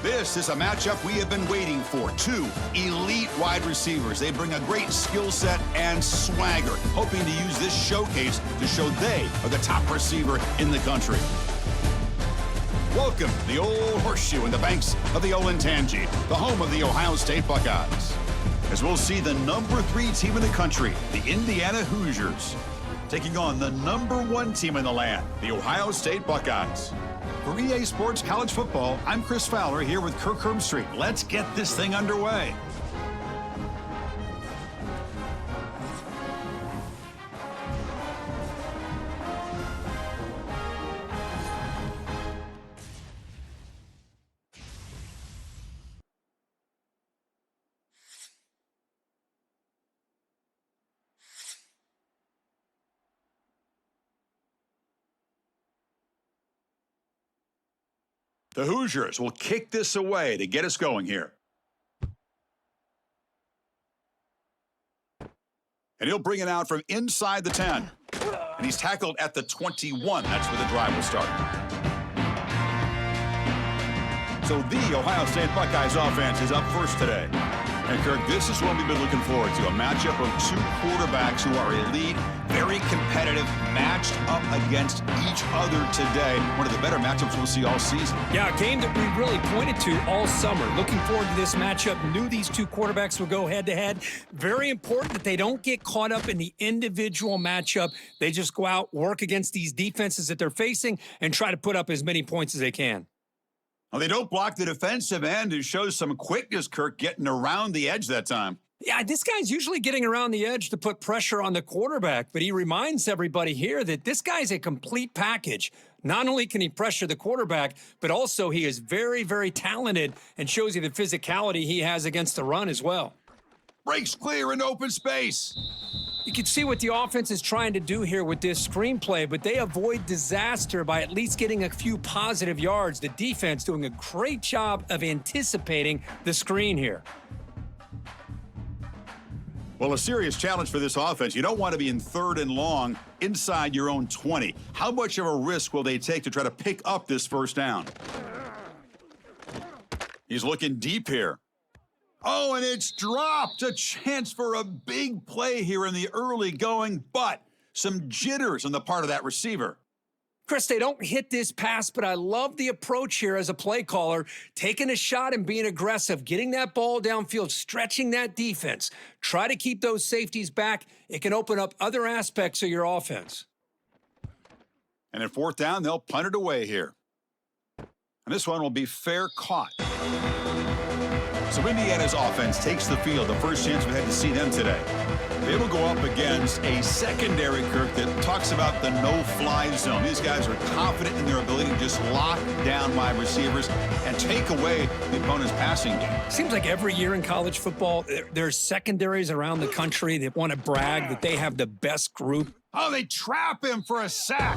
This is a matchup we have been waiting for. Two elite wide receivers. They bring a great skill set and swagger, hoping to use this showcase to show they are the top receiver in the country. Welcome to the Old Horseshoe in the banks of the Olentangy, the home of the Ohio State Buckeyes. As we'll see the number 3 team in the country, the Indiana Hoosiers, taking on the number 1 team in the land, the Ohio State Buckeyes. For EA Sports College Football, I'm Chris Fowler here with Kirk Herbstreit. Let's get this thing underway. The Hoosiers will kick this away to get us going here. And he'll bring it out from inside the 10. And he's tackled at the 21. That's where the drive will start. So the Ohio State Buckeyes offense is up first today. And Kirk, this is what we've been looking forward to, a matchup of 2 quarterbacks who are elite, very competitive, matched up against each other today. One of the better matchups we'll see all season. Yeah, a game that we really pointed to all summer. Looking forward to this matchup. Knew these 2 quarterbacks would go head-to-head. Very important that they don't get caught up in the individual matchup. They just go out, work against these defenses that they're facing, and try to put up as many points as they can. Well, they don't block the defensive end, who shows some quickness, Kirk, getting around the edge that time. Yeah, this guy's usually getting around the edge to put pressure on the quarterback, but he reminds everybody here that this guy's a complete package. Not only can he pressure the quarterback, but also he is very, very talented and shows you the physicality he has against the run as well. Breaks clear in open space. You can see what the offense is trying to do here with this screenplay, but they avoid disaster by at least getting a few positive yards. The defense doing a great job of anticipating the screen here. Well, a serious challenge for this offense. You don't want to be in 3rd and long inside your own 20. How much of a risk will they take to try to pick up this first down? He's looking deep here. Oh, and it's dropped. A chance for a big play here in the early going, but some jitters on the part of that receiver. Chris, they don't hit this pass, but I love the approach here as a play caller, taking a shot and being aggressive, getting that ball downfield, stretching that defense. Try to keep those safeties back. It can open up other aspects of your offense. And in 4th down, they'll punt it away here. And this one will be fair caught. So Indiana's offense takes the field, the first chance we had to see them today. They will go up against a secondary, Kirk, that talks about the no-fly zone. These guys are confident in their ability to just lock down wide receivers and take away the opponent's passing game. Seems like every year in college football, there's secondaries around the country that want to brag that they have the best group. Oh, they trap him for a sack.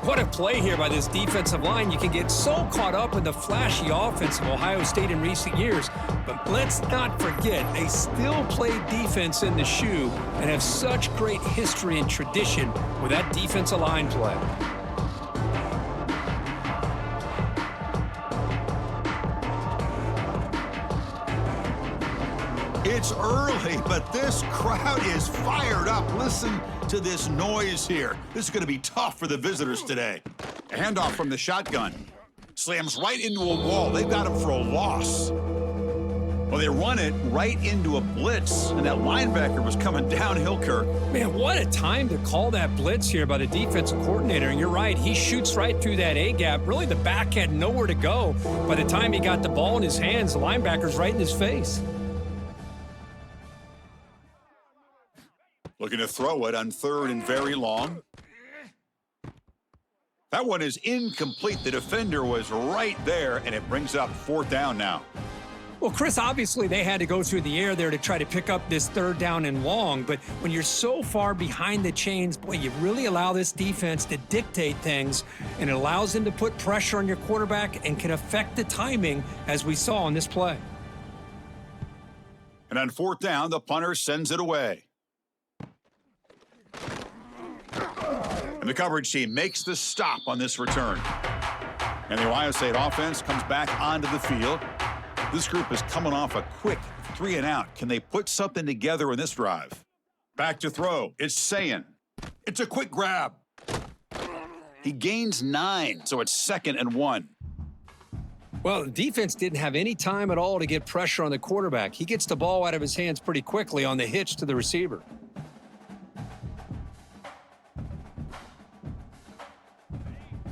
What a play here by this defensive line. You can get so caught up in the flashy offense of Ohio State in recent years, but let's not forget they still play defense in the shoe and have such great history and tradition with that defensive line play. It's early, but this crowd is fired up. Listen to this noise here. This is going to be tough for the visitors today. A handoff from the shotgun. Slams right into a wall. They've got him for a loss. Well, they run it right into a blitz, and that linebacker was coming downhill, Kirk. Man, what a time to call that blitz here by the defensive coordinator. And you're right, he shoots right through that A-gap. Really, the back had nowhere to go. By the time he got the ball in his hands, the linebacker's right in his face. Looking to throw it on 3rd and very long. That one is incomplete. The defender was right there, and it brings up 4th down now. Well, Chris, obviously they had to go through the air there to try to pick up this 3rd down and long, but when you're so far behind the chains, boy, you really allow this defense to dictate things, and it allows them to put pressure on your quarterback and can affect the timing, as we saw on this play. And on 4th down, the punter sends it away. And the coverage team makes the stop on this return. And the Ohio State offense comes back onto the field. This group is coming off a quick 3-and-out. Can they put something together in this drive? Back to throw. It's Sayin. It's a quick grab. He gains 9, so it's 2nd and 1. Well, the defense didn't have any time at all to get pressure on the quarterback. He gets the ball out of his hands pretty quickly on the hitch to the receiver.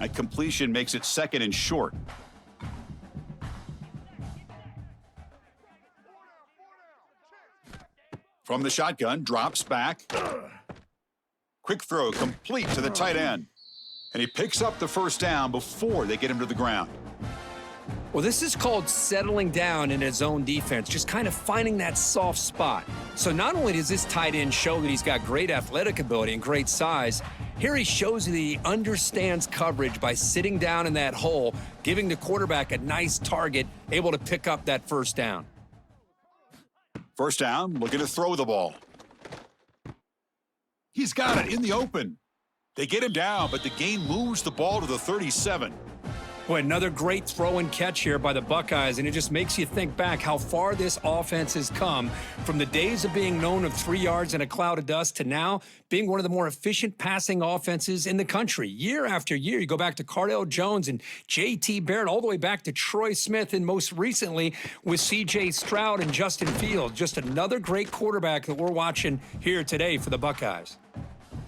A completion makes it 2nd and short. From the shotgun, drops back. Quick throw, complete to the tight end. And he picks up the first down before they get him to the ground. Well, this is called settling down in his own defense, just kind of finding that soft spot. So not only does this tight end show that he's got great athletic ability and great size, here he shows that he understands coverage by sitting down in that hole, giving the quarterback a nice target, able to pick up that first down. First down, looking to throw the ball. He's got it in the open. They get him down, but the gain moves the ball to the 37. Boy, another great throw and catch here by the Buckeyes, and it just makes you think back how far this offense has come from the days of being known of 3 yards in a cloud of dust to now being one of the more efficient passing offenses in the country. Year after year, you go back to Cardale Jones and J.T. Barrett, all the way back to Troy Smith, and most recently with C.J. Stroud and Justin Fields. Just another great quarterback that we're watching here today for the Buckeyes.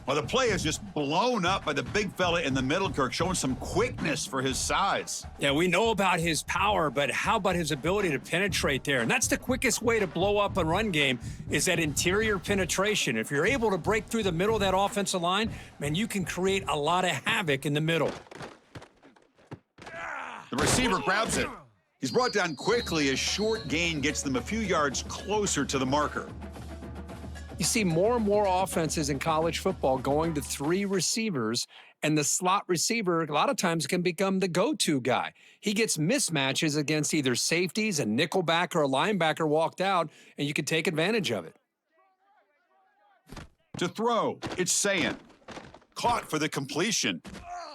Well, the play is just blown up by the big fella in the middle, Kirk, showing some quickness for his size. Yeah, we know about his power, but how about his ability to penetrate there? And that's the quickest way to blow up a run game is that interior penetration. If you're able to break through the middle of that offensive line, man, you can create a lot of havoc in the middle. The receiver grabs it. He's brought down quickly. A short gain gets them a few yards closer to the marker. You see more and more offenses in college football going to 3 receivers, and the slot receiver a lot of times can become the go-to guy. He gets mismatches against either safeties, a nickelback, or a linebacker walked out, and you can take advantage of it. To throw, it's Sayin. Caught for the completion.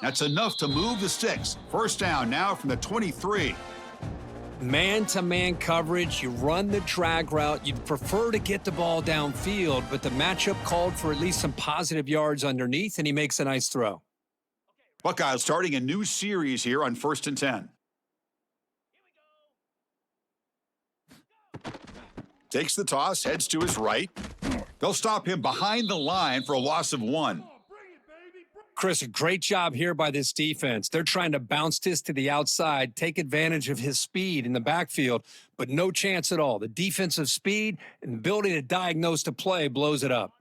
That's enough to move the sticks. First down now from the 23. Man-to-man coverage, you run the drag route. You'd prefer to get the ball downfield, but the matchup called for at least some positive yards underneath, and he makes a nice throw. Buckeyes starting a new series here on 1st and 10. Takes the toss, heads to his right. They'll stop him behind the line for a loss of 1. Chris, a great job here by this defense. They're trying to bounce this to the outside, take advantage of his speed in the backfield, but no chance at all. The defensive speed and ability to diagnose the play blows it up.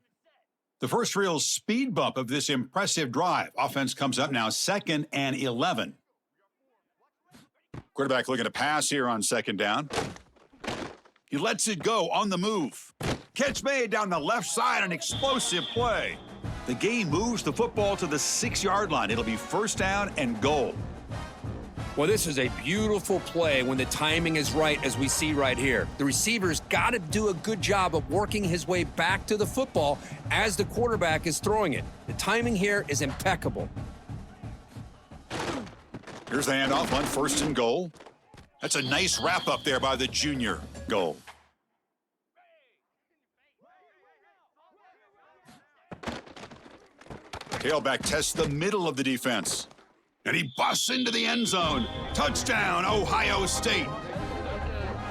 The first real speed bump of this impressive drive. Offense comes up now 2nd and 11. Quarterback looking to pass here on 2nd down. He lets it go on the move. Catch made down the left side, an explosive play. The game moves the football to the 6-yard line. It'll be first down and goal. Well, this is a beautiful play when the timing is right, as we see right here. The receiver's got to do a good job of working his way back to the football as the quarterback is throwing it. The timing here is impeccable. Here's the handoff on 1st and goal. That's a nice wrap up there by the junior. Goal. Tailback tests the middle of the defense. And he busts into the end zone. Touchdown, Ohio State.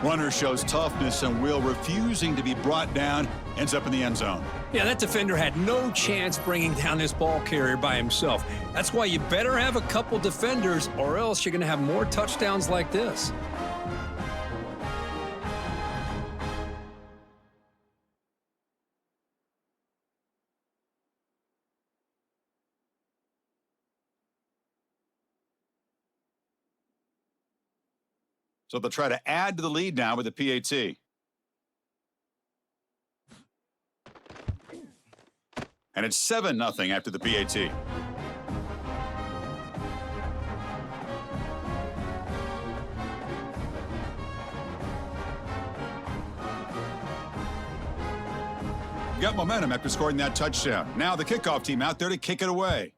Runner shows toughness and will, refusing to be brought down, ends up in the end zone. Yeah, that defender had no chance bringing down this ball carrier by himself. That's why you better have a couple defenders, or else you're going to have more touchdowns like this. So they'll try to add to the lead now with the PAT. And it's 7-0 after the PAT. Got momentum after scoring that touchdown. Now the kickoff team out there to kick it away.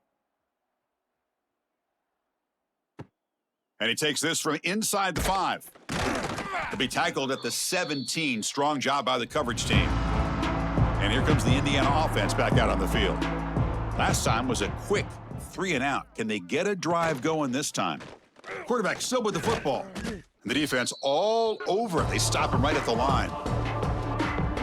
And he takes this from inside the 5. He'll be tackled at the 17. Strong job by the coverage team. And here comes the Indiana offense back out on the field. Last time was a quick 3 and out. Can they get a drive going this time? Quarterback still with the football. And the defense all over it. They stop him right at the line.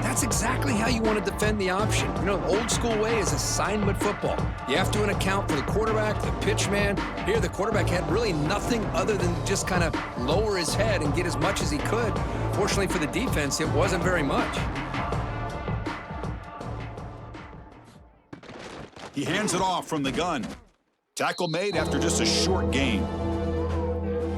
That's exactly how you want to defend the option. You know, old school way is assignment football. You have to account for the quarterback, the pitch man. Here, the quarterback had really nothing other than just kind of lower his head and get as much as he could. Fortunately for the defense, it wasn't very much. He hands it off from the gun. Tackle made after just a short gain.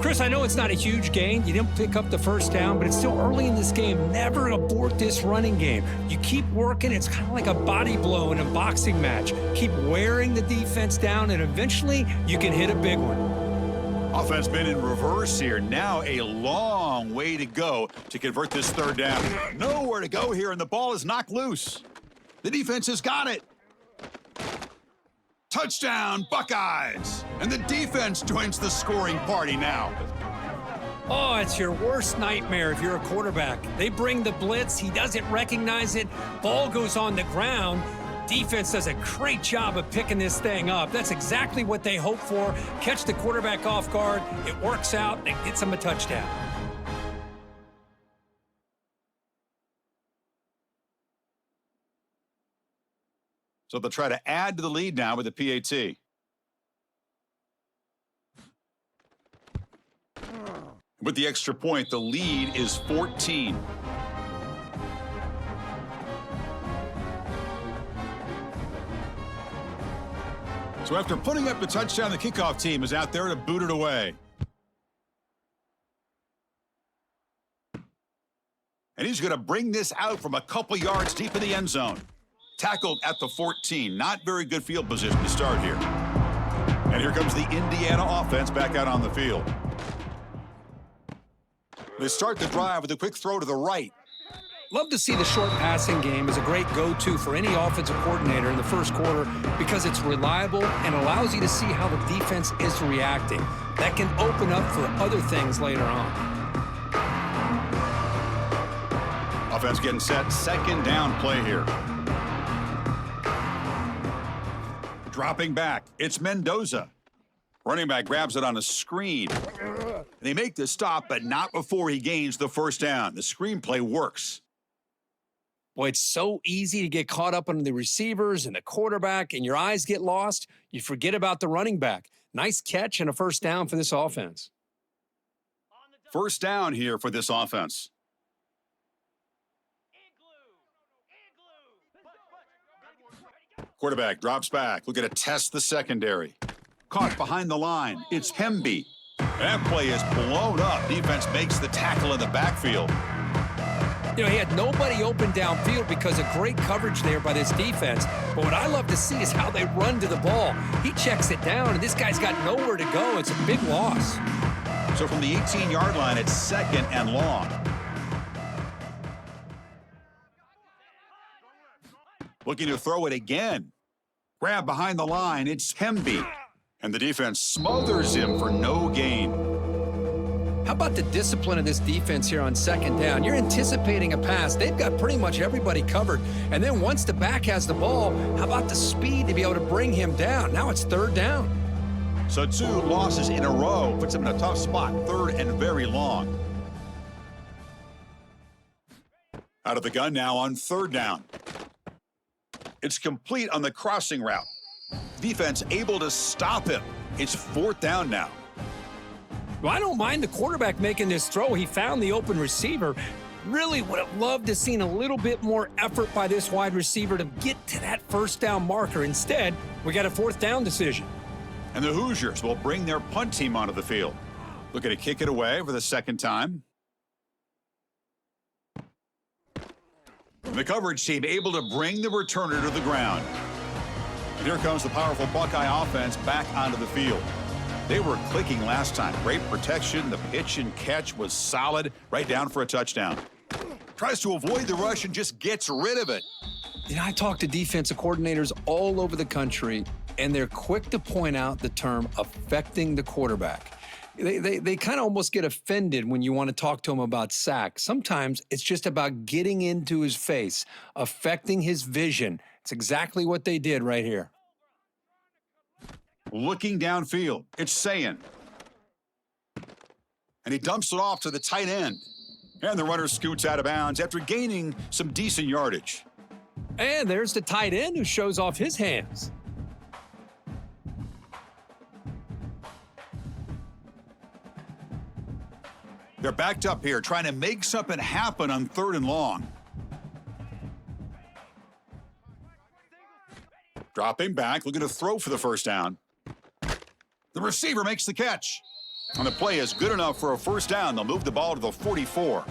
Chris, I know it's not a huge gain. You didn't pick up the first down, but it's still early in this game. Never abort this running game. You keep working. It's kind of like a body blow in a boxing match. Keep wearing the defense down, and eventually you can hit a big one. Offense been in reverse here. Now a long way to go to convert this third down. Nowhere to go here, and the ball is knocked loose. The defense has got it. Touchdown, Buckeyes! And the defense joins the scoring party now. Oh, it's your worst nightmare if you're a quarterback. They bring the blitz. He doesn't recognize it. Ball goes on the ground. Defense does a great job of picking this thing up. That's exactly what they hope for. Catch the quarterback off guard. It works out, and it gets him a touchdown. So they'll try to add to the lead now with the PAT. With the extra point, the lead is 14. So after putting up the touchdown, the kickoff team is out there to boot it away. And he's going to bring this out from a couple yards deep in the end zone. Tackled at the 14. Not very good field position to start here. And here comes the Indiana offense back out on the field. They start the drive with a quick throw to the right. Love to see the short passing game as a great go-to for any offensive coordinator in the first quarter because it's reliable and allows you to see how the defense is reacting. That can open up for other things later on. Offense getting set. Second down play here. Dropping back, it's Mendoza. Running back grabs it on a screen. And they make the stop, but not before he gains the first down. The screenplay works. Boy, it's so easy to get caught up on the receivers and the quarterback, and your eyes get lost. You forget about the running back. Nice catch and a first down for this offense. First down here for this offense. Quarterback drops back. Looking to test the secondary. Caught behind the line. It's Hemby. That play is blown up. Defense makes the tackle in the backfield. You know, he had nobody open downfield because of great coverage there by this defense. But what I love to see is how they run to the ball. He checks it down, and this guy's got nowhere to go. It's a big loss. So from the 18-yard line, it's second and long. Looking to throw it again. Grab behind the line. It's Hemby. And the defense smothers him for no gain. How about the discipline of this defense here on second down? You're anticipating a pass. They've got pretty much everybody covered. And then once the back has the ball, how about the speed to be able to bring him down? Now it's third down. So 2 losses in a row puts him in a tough spot. Third and very long. Out of the gun now on third down. It's complete on the crossing route. Defense able to stop him. It's fourth down now. Well, I don't mind the quarterback making this throw. He found the open receiver. Really would have loved to seen a little bit more effort by this wide receiver to get to that first down marker. Instead, we got a fourth down decision. And the Hoosiers will bring their punt team onto the field. Looking to kick it away for the second time. And the coverage team able to bring the returner to the ground. And here comes the powerful Buckeye offense back onto the field. They were clicking last time. Great protection. The pitch and catch was solid. Right down for a touchdown. Tries to avoid the rush and just gets rid of it. You know, I talk to defensive coordinators all over the country, and they're quick to point out the term affecting the quarterback. They kind of almost get offended when you want to talk to him about sacks. Sometimes it's just about getting into his face, affecting his vision. It's exactly what they did right here. Looking downfield, it's Sayin. And he dumps it off to the tight end. And the runner scoots out of bounds after gaining some decent yardage. And there's the tight end who shows off his hands. They're backed up here, trying to make something happen on 3rd and long. Dropping back, looking to throw for the first down. The receiver makes the catch. And the play is good enough for a first down. They'll move the ball to the 44.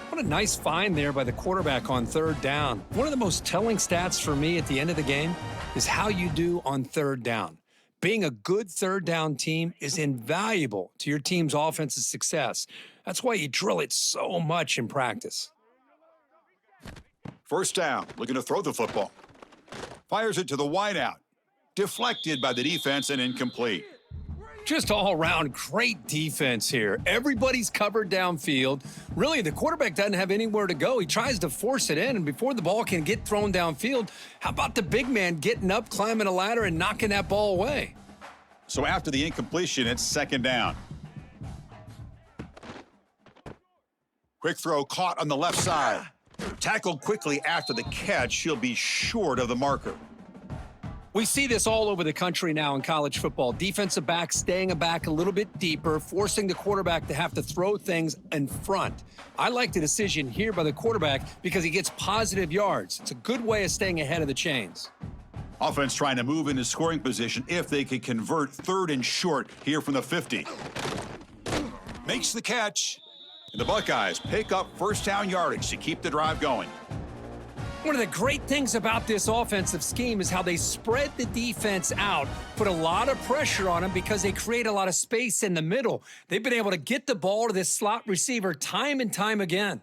What a nice find there by the quarterback on 3rd down. One of the most telling stats for me at the end of the game is how you do on 3rd down. Being a good 3rd down team is invaluable to your team's offensive success. That's why you drill it so much in practice. First down, looking to throw the football. Fires it to the wideout. Deflected by the defense and incomplete. Just all around great defense here. Everybody's covered downfield. Really, the quarterback doesn't have anywhere to go. He tries to force it in, and before the ball can get thrown downfield, how about the big man getting up, climbing a ladder, and knocking that ball away? So after the incompletion, it's 2nd down. Quick throw caught on the left side. Tackled quickly after the catch. He'll be short of the marker. We see this all over the country now in college football. Defensive backs staying back a little bit deeper, forcing the quarterback to have to throw things in front. I like the decision here by the quarterback because he gets positive yards. It's a good way of staying ahead of the chains. Offense trying to move into scoring position if they could convert 3rd and short here from the 50. Makes the catch. And the Buckeyes pick up first down yardage to keep the drive going. One of the great things about this offensive scheme is how they spread the defense out, put a lot of pressure on them because they create a lot of space in the middle. They've been able to get the ball to this slot receiver time and time again.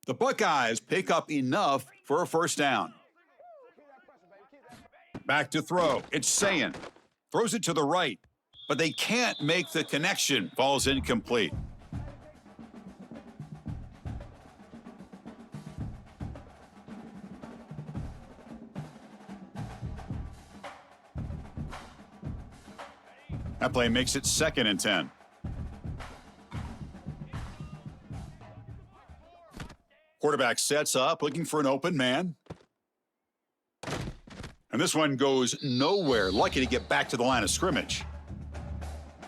The Buckeyes pick up enough for a first down. Back to throw. It's Sayin. Throws it to the right, but they can't make the connection. Falls incomplete. That play makes it 2nd and 10. Quarterback sets up, looking for an open man. And this one goes nowhere. Lucky to get back to the line of scrimmage.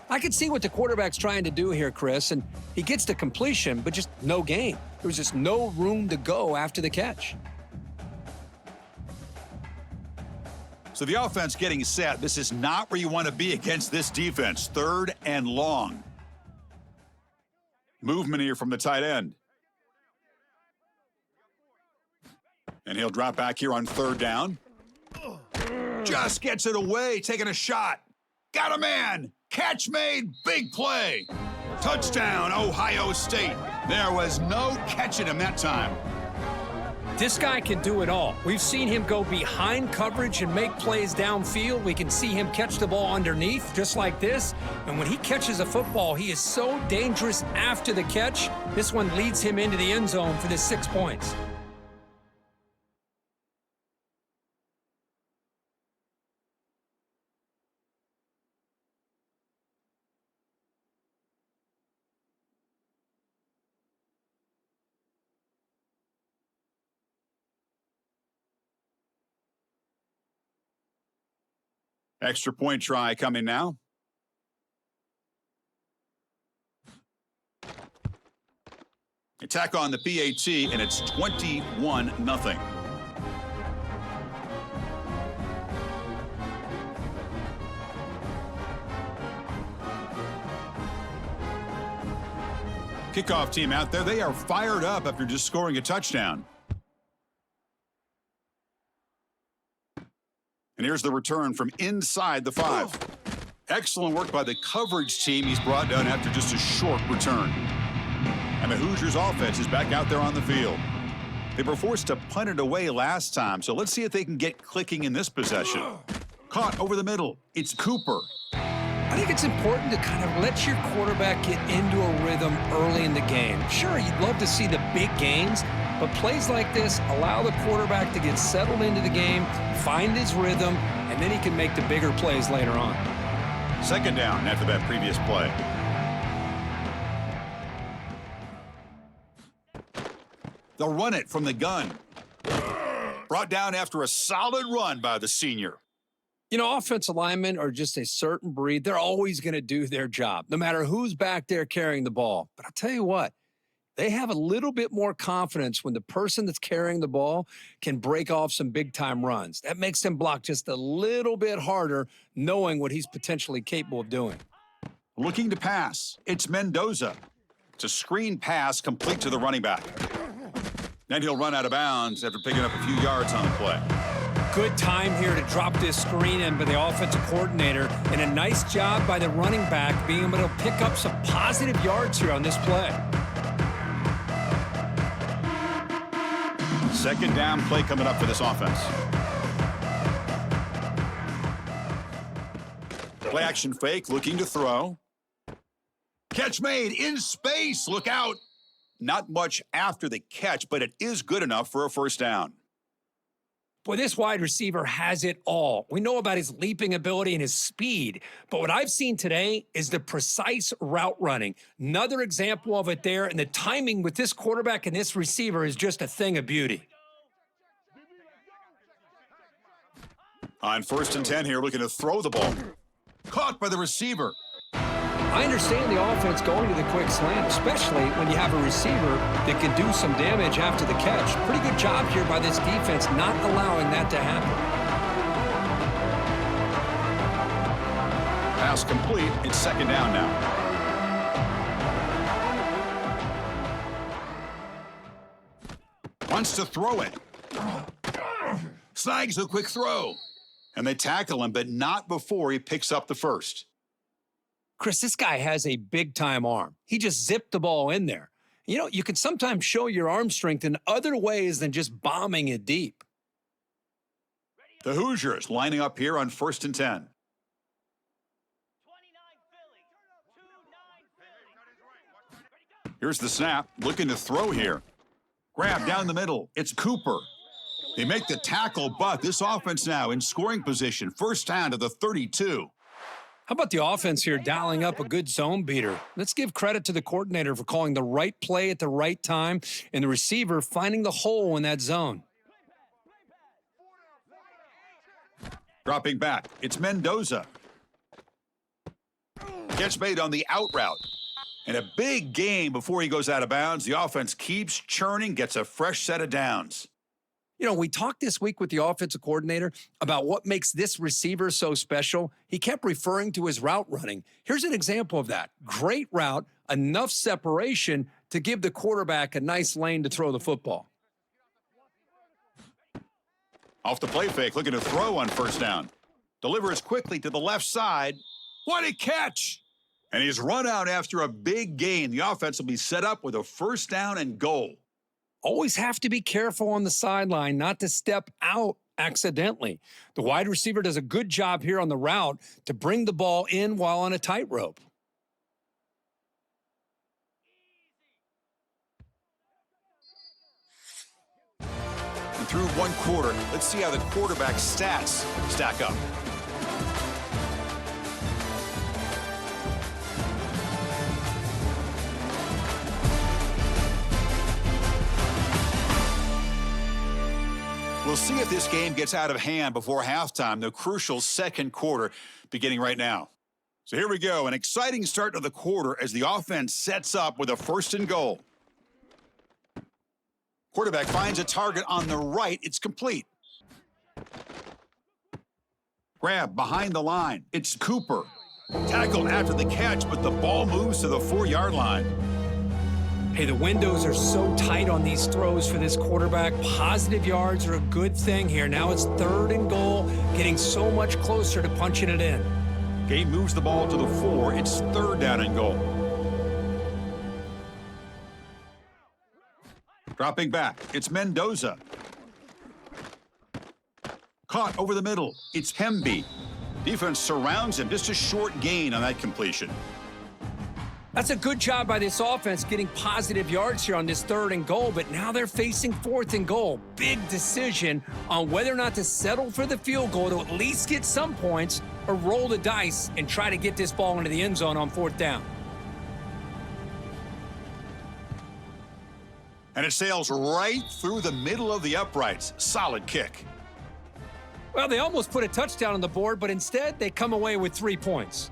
I can see what the quarterback's trying to do here, Chris, and he gets the completion, but just no gain. There was just no room to go after the catch. So the offense getting set. This is not where you want to be against this defense. 3rd and long. Movement here from the tight end. And he'll drop back here on 3rd down. Just gets it away, taking a shot. Got a man. Catch made. Big play. Touchdown, Ohio State. There was no catching him that time. This guy can do it all. We've seen him go behind coverage and make plays downfield. We can see him catch the ball underneath, just like this. And when he catches a football, he is so dangerous after the catch. This one leads him into the end zone for the 6 points. Extra point try coming now. Attack on the PAT, and it's 21-0. Kickoff team out there, they are fired up after just scoring a touchdown. And here's the return from inside the 5. Excellent work by the coverage team. He's brought down after just a short return. And the Hoosiers offense is back out there on the field. They were forced to punt it away last time, so let's see if they can get clicking in this possession. Caught over the middle. It's Cooper. I think it's important to kind of let your quarterback get into a rhythm early in the game. Sure, you'd love to see the big gains, but plays like this allow the quarterback to get settled into the game, find his rhythm, and then he can make the bigger plays later on. Second down after that previous play. They'll run it from the gun. Brought down after a solid run by the senior. You know, offensive linemen are just a certain breed. They're always going to do their job, no matter who's back there carrying the ball. But I'll tell you what, they have a little bit more confidence when the person that's carrying the ball can break off some big-time runs. That makes them block just a little bit harder, knowing what he's potentially capable of doing. Looking to pass. It's Mendoza. It's a screen pass complete to the running back. Then he'll run out of bounds after picking up a few yards on the play. Good time here to drop this screen in by the offensive coordinator, and a nice job by the running back being able to pick up some positive yards here on this play. Second down play coming up for this offense. Play action fake, looking to throw. Catch made in space. Look out. Not much after the catch, but it is good enough for a first down. Boy, this wide receiver has it all. We know about his leaping ability and his speed, but what I've seen today is the precise route running. Another example of it there, and the timing with this quarterback and this receiver is just a thing of beauty. On 1st and 10 here, looking to throw the ball. Caught by the receiver. I understand the offense going to the quick slant, especially when you have a receiver that can do some damage after the catch. Pretty good job here by this defense not allowing that to happen. Pass complete. It's second down now. Wants to throw it. Snags the quick throw. And they tackle him, but not before he picks up the first. Chris, this guy has a big-time arm. He just zipped the ball in there. You know, you can sometimes show your arm strength in other ways than just bombing it deep. The Hoosiers lining up here on 1st and 10. Here's the snap, looking to throw here. Grab down the middle. It's Cooper. They make the tackle, but this offense now in scoring position. First down to the 32. How about the offense here dialing up a good zone beater? Let's give credit to the coordinator for calling the right play at the right time and the receiver finding the hole in that zone. Dropping back, it's Mendoza. Catch made on the out route. And a big gain before he goes out of bounds. The offense keeps churning, gets a fresh set of downs. You know, we talked this week with the offensive coordinator about what makes this receiver so special. He kept referring to his route running. Here's an example of that. Great route, enough separation to give the quarterback a nice lane to throw the football. Off the play fake, looking to throw on first down. Delivers quickly to the left side. What a catch! And he's run out after a big gain. The offense will be set up with a first down and goal. Always have to be careful on the sideline not to step out accidentally. The wide receiver does a good job here on the route to bring the ball in while on a tightrope. And through one quarter, let's see how the quarterback's stats stack up. We'll see if this game gets out of hand before halftime, the crucial second quarter beginning right now. So here we go, an exciting start to the quarter as the offense sets up with a first and goal. Quarterback finds a target on the right. It's complete. Grab behind the line. It's Cooper. Tackled after the catch, but the ball moves to the 4-yard line. Hey, the windows are so tight on these throws for this quarterback. Positive yards are a good thing here. Now it's 3rd and goal, getting so much closer to punching it in. Gabe moves the ball to the 4. It's 3rd down and goal. Dropping back, it's Mendoza. Caught over the middle, it's Hemby. Defense surrounds him. Just a short gain on that completion. That's a good job by this offense getting positive yards here on this 3rd and goal, but now they're facing 4th and goal. Big decision on whether or not to settle for the field goal to at least get some points or roll the dice and try to get this ball into the end zone on 4th down. And it sails right through the middle of the uprights. Solid kick. Well, they almost put a touchdown on the board, but instead they come away with 3 points.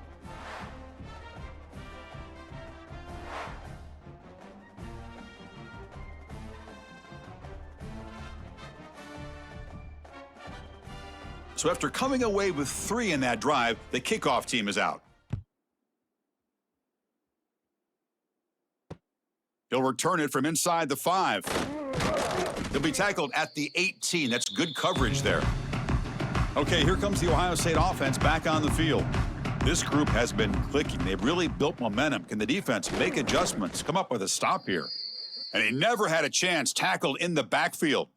So after coming away with 3 in that drive, the kickoff team is out. He'll return it from inside the 5. He'll be tackled at the 18. That's good coverage there. Okay, here comes the Ohio State offense back on the field. This group has been clicking. They've really built momentum. Can the defense make adjustments, come up with a stop here? And he never had a chance, tackled in the backfield.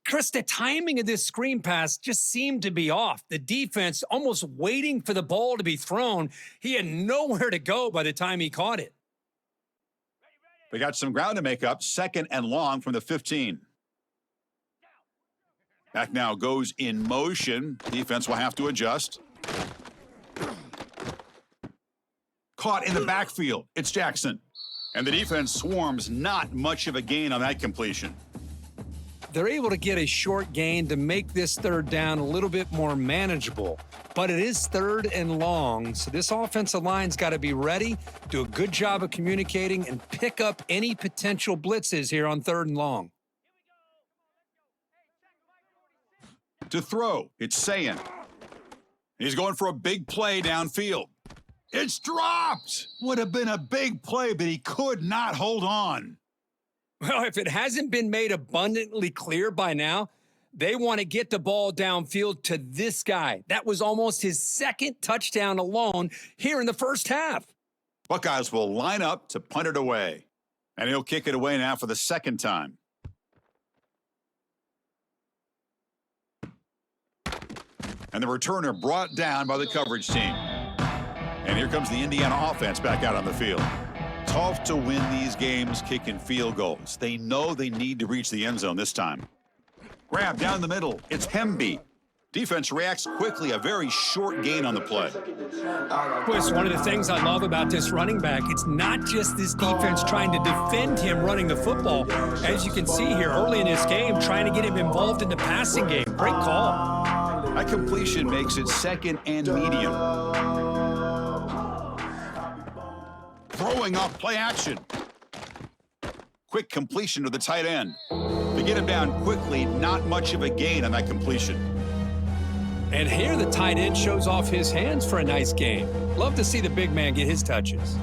Chris, the timing of this screen pass just seemed to be off. The defense almost waiting for the ball to be thrown. He had nowhere to go by the time he caught it. They got some ground to make up. 2nd and long from the 15. Back now goes in motion. Defense will have to adjust. Caught in the backfield. It's Jackson. And the defense swarms. Not much of a gain on that completion. They're able to get a short gain to make this 3rd down a little bit more manageable. But it is 3rd and long, so this offensive line's got to be ready, do a good job of communicating, and pick up any potential blitzes here on 3rd and long. To throw, it's Sayin. He's going for a big play downfield. It's dropped. Would have been a big play, but he could not hold on. Well, if it hasn't been made abundantly clear by now, they want to get the ball downfield to this guy. That was almost his 2nd touchdown alone here in the first half. Buckeyes will line up to punt it away. And he'll kick it away now for the 2nd time. And the returner brought down by the coverage team. And here comes the Indiana offense back out on the field. Tough to win these games kicking field goals. They know they need to reach the end zone this time. Grab down the middle. It's Hemby. Defense reacts quickly. A very short gain on the play. Boy, it's one of the things I love about this running back. It's not just this defense trying to defend him running the football. As you can see here early in this game, trying to get him involved in the passing game. Great call. That completion makes it 2nd and medium. Throwing off play action. Quick completion to the tight end. They get him down quickly. Not much of a gain on that completion. And here the tight end shows off his hands for a nice game. Love to see the big man get his touches.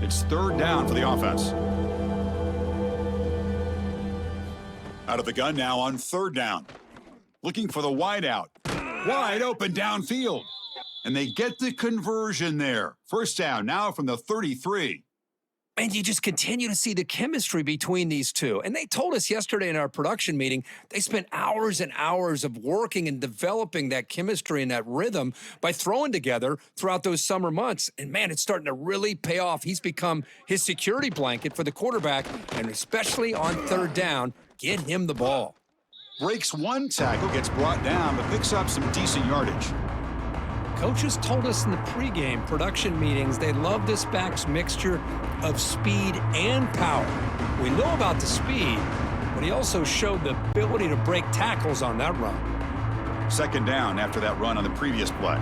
It's 3rd down for the offense. Out of the gun now on 3rd down. Looking for the wideout. Wide open downfield. And they get the conversion there. 1st down now from the 33. And you just continue to see the chemistry between these two. And they told us yesterday in our production meeting, they spent hours and hours of working and developing that chemistry and that rhythm by throwing together throughout those summer months. And man, it's starting to really pay off. He's become his security blanket for the quarterback, and especially on 3rd down, get him the ball. Breaks one tackle, gets brought down, but picks up some decent yardage. Coaches told us in the pregame production meetings they love this back's mixture of speed and power. We know about the speed, but he also showed the ability to break tackles on that run. 2nd down after that run on the previous play.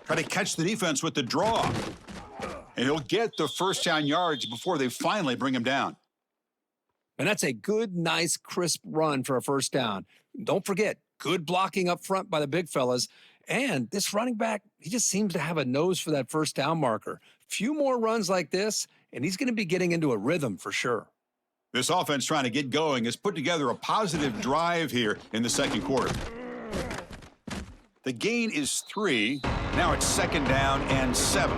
Try to catch the defense with the draw. And he'll get the 1st down yards before they finally bring him down. And that's a good, nice, crisp run for a 1st down. Don't forget, good blocking up front by the big fellas. And this running back, he just seems to have a nose for that 1st down marker. Few more runs like this, and he's going to be getting into a rhythm for sure. This offense trying to get going has put together a positive drive here in the 2nd quarter. The gain is 3. Now it's 2nd down and 7.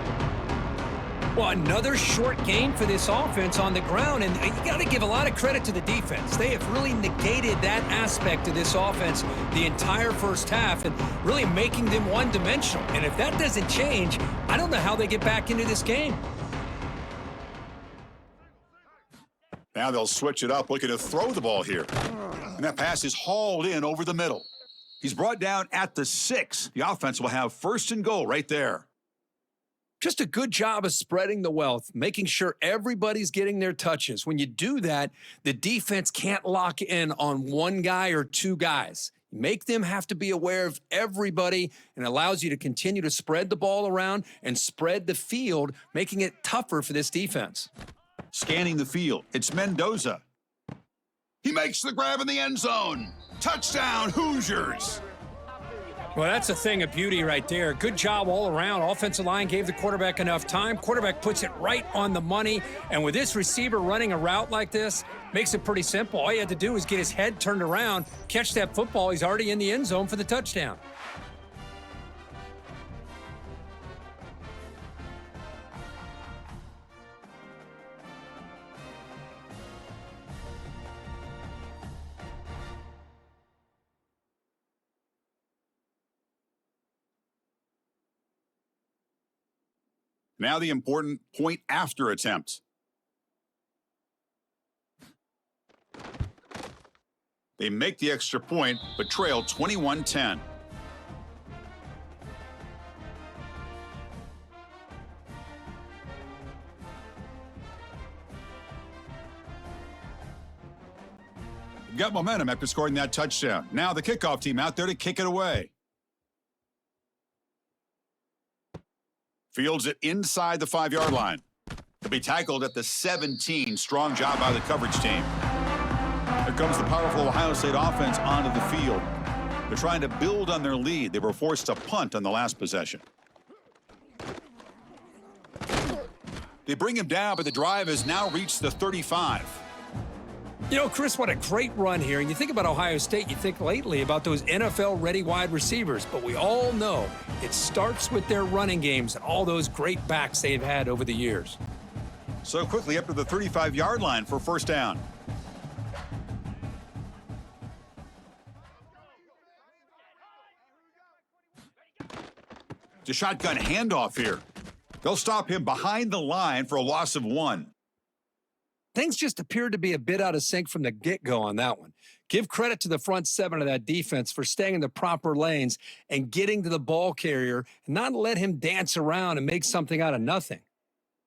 Well, another short game for this offense on the ground, and you got to give a lot of credit to the defense. They have really negated that aspect of this offense the entire first half and really making them one-dimensional. And if that doesn't change, I don't know how they get back into this game. Now they'll switch it up, looking to throw the ball here. And that pass is hauled in over the middle. He's brought down at the 6. The offense will have 1st and goal right there. Just a good job of spreading the wealth, making sure everybody's getting their touches. When you do that, the defense can't lock in on one guy or two guys. Make them have to be aware of everybody, and allows you to continue to spread the ball around and spread the field, making it tougher for this defense. Scanning the field, it's Mendoza. He makes the grab in the end zone. Touchdown, Hoosiers. Well, that's a thing of beauty right there. Good job all around. Offensive line gave the quarterback enough time. Quarterback puts it right on the money. And with this receiver running a route like this, makes it pretty simple. All you had to do is get his head turned around, catch that football. He's already in the end zone for the touchdown. Now the important point after attempt. They make the extra point, but trail 21-10. Got momentum after scoring that touchdown. Now the kickoff team out there to kick it away. Fields it inside the 5-yard line. He'll be tackled at the 17. Strong job by the coverage team. Here comes the powerful Ohio State offense onto the field. They're trying to build on their lead. They were forced to punt on the last possession. They bring him down, but the drive has now reached the 35. You know, Chris, what a great run here. And you think about Ohio State, you think lately about those NFL-ready wide receivers. But we all know it starts with their running games and all those great backs they've had over the years. So quickly up to the 35-yard line for 1st down. It's a shotgun handoff here. They'll stop him behind the line for a loss of 1. Things just appeared to be a bit out of sync from the get-go on that one. Give credit to the front 7 of that defense for staying in the proper lanes and getting to the ball carrier and not let him dance around and make something out of nothing.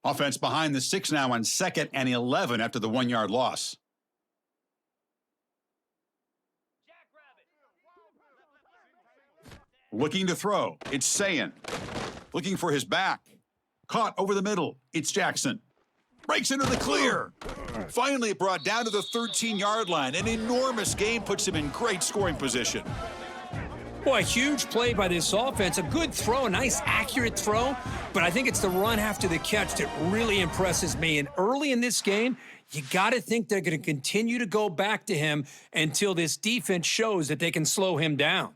Offense behind the 6 now on 2nd and 11 after the 1-yard loss. Looking to throw. It's Sayin. Looking for his back. Caught over the middle. It's Jackson. Breaks into the clear. Finally brought down to the 13-yard line. An enormous gain puts him in great scoring position. Boy, a huge play by this offense. A good throw, a nice accurate throw. But I think it's the run after the catch that really impresses me. And early in this game, you got to think they're going to continue to go back to him until this defense shows that they can slow him down.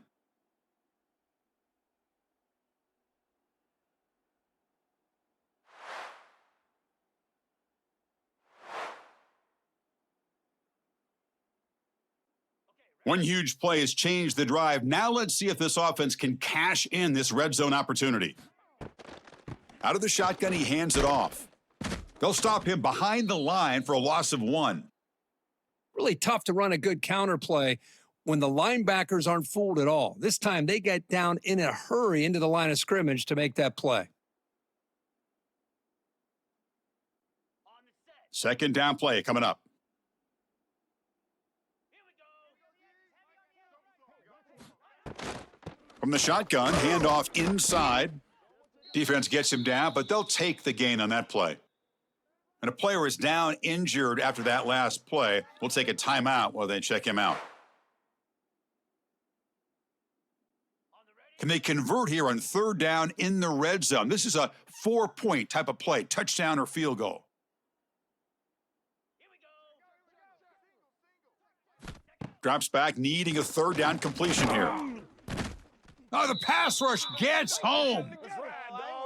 One huge play has changed the drive. Now let's see if this offense can cash in this red zone opportunity. Out of the shotgun, he hands it off. They'll stop him behind the line for a loss of 1. Really tough to run a good counter play when the linebackers aren't fooled at all. This time they get down in a hurry into the line of scrimmage to make that play. 2nd down play coming up. From the shotgun, handoff inside. Defense gets him down, but they'll take the gain on that play. And a player is down injured after that last play. We'll take a timeout while they check him out. Can they convert here on 3rd down in the red zone? This is a 4-point type of play, touchdown or field goal. Drops back, needing a 3rd down completion here. Oh, the pass rush gets home.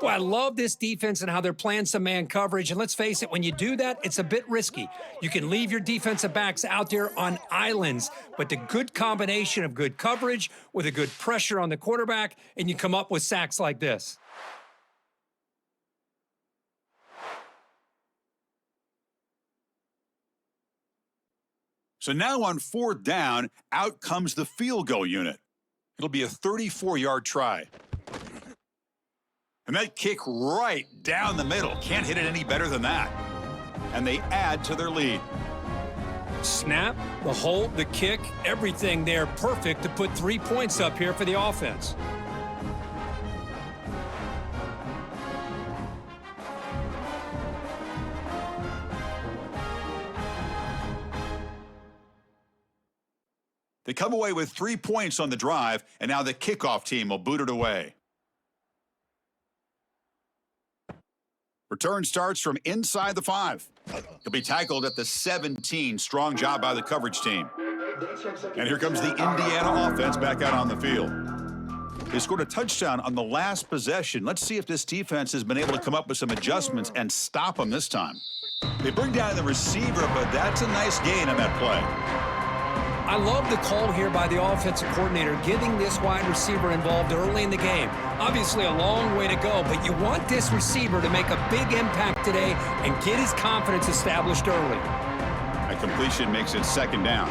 Boy, I love this defense and how they're playing some man coverage. And let's face it, when you do that, it's a bit risky. You can leave your defensive backs out there on islands, but the good combination of good coverage with a good pressure on the quarterback, and you come up with sacks like this. So now on 4th down, out comes the field goal unit. It'll be a 34-yard try. And that kick right down the middle. Can't hit it any better than that. And they add to their lead. Snap, the hold, the kick, everything there perfect to put 3 points up here for the offense. They come away with 3 points on the drive, and now the kickoff team will boot it away. Return starts from inside the 5. He'll be tackled at the 17. Strong job by the coverage team. And here comes the Indiana offense back out on the field. They scored a touchdown on the last possession. Let's see if this defense has been able to come up with some adjustments and stop them this time. They bring down the receiver, but that's a nice gain on that play. I love the call here by the offensive coordinator, getting this wide receiver involved early in the game. Obviously a long way to go, but you want this receiver to make a big impact today and get his confidence established early. A completion makes it 2nd down.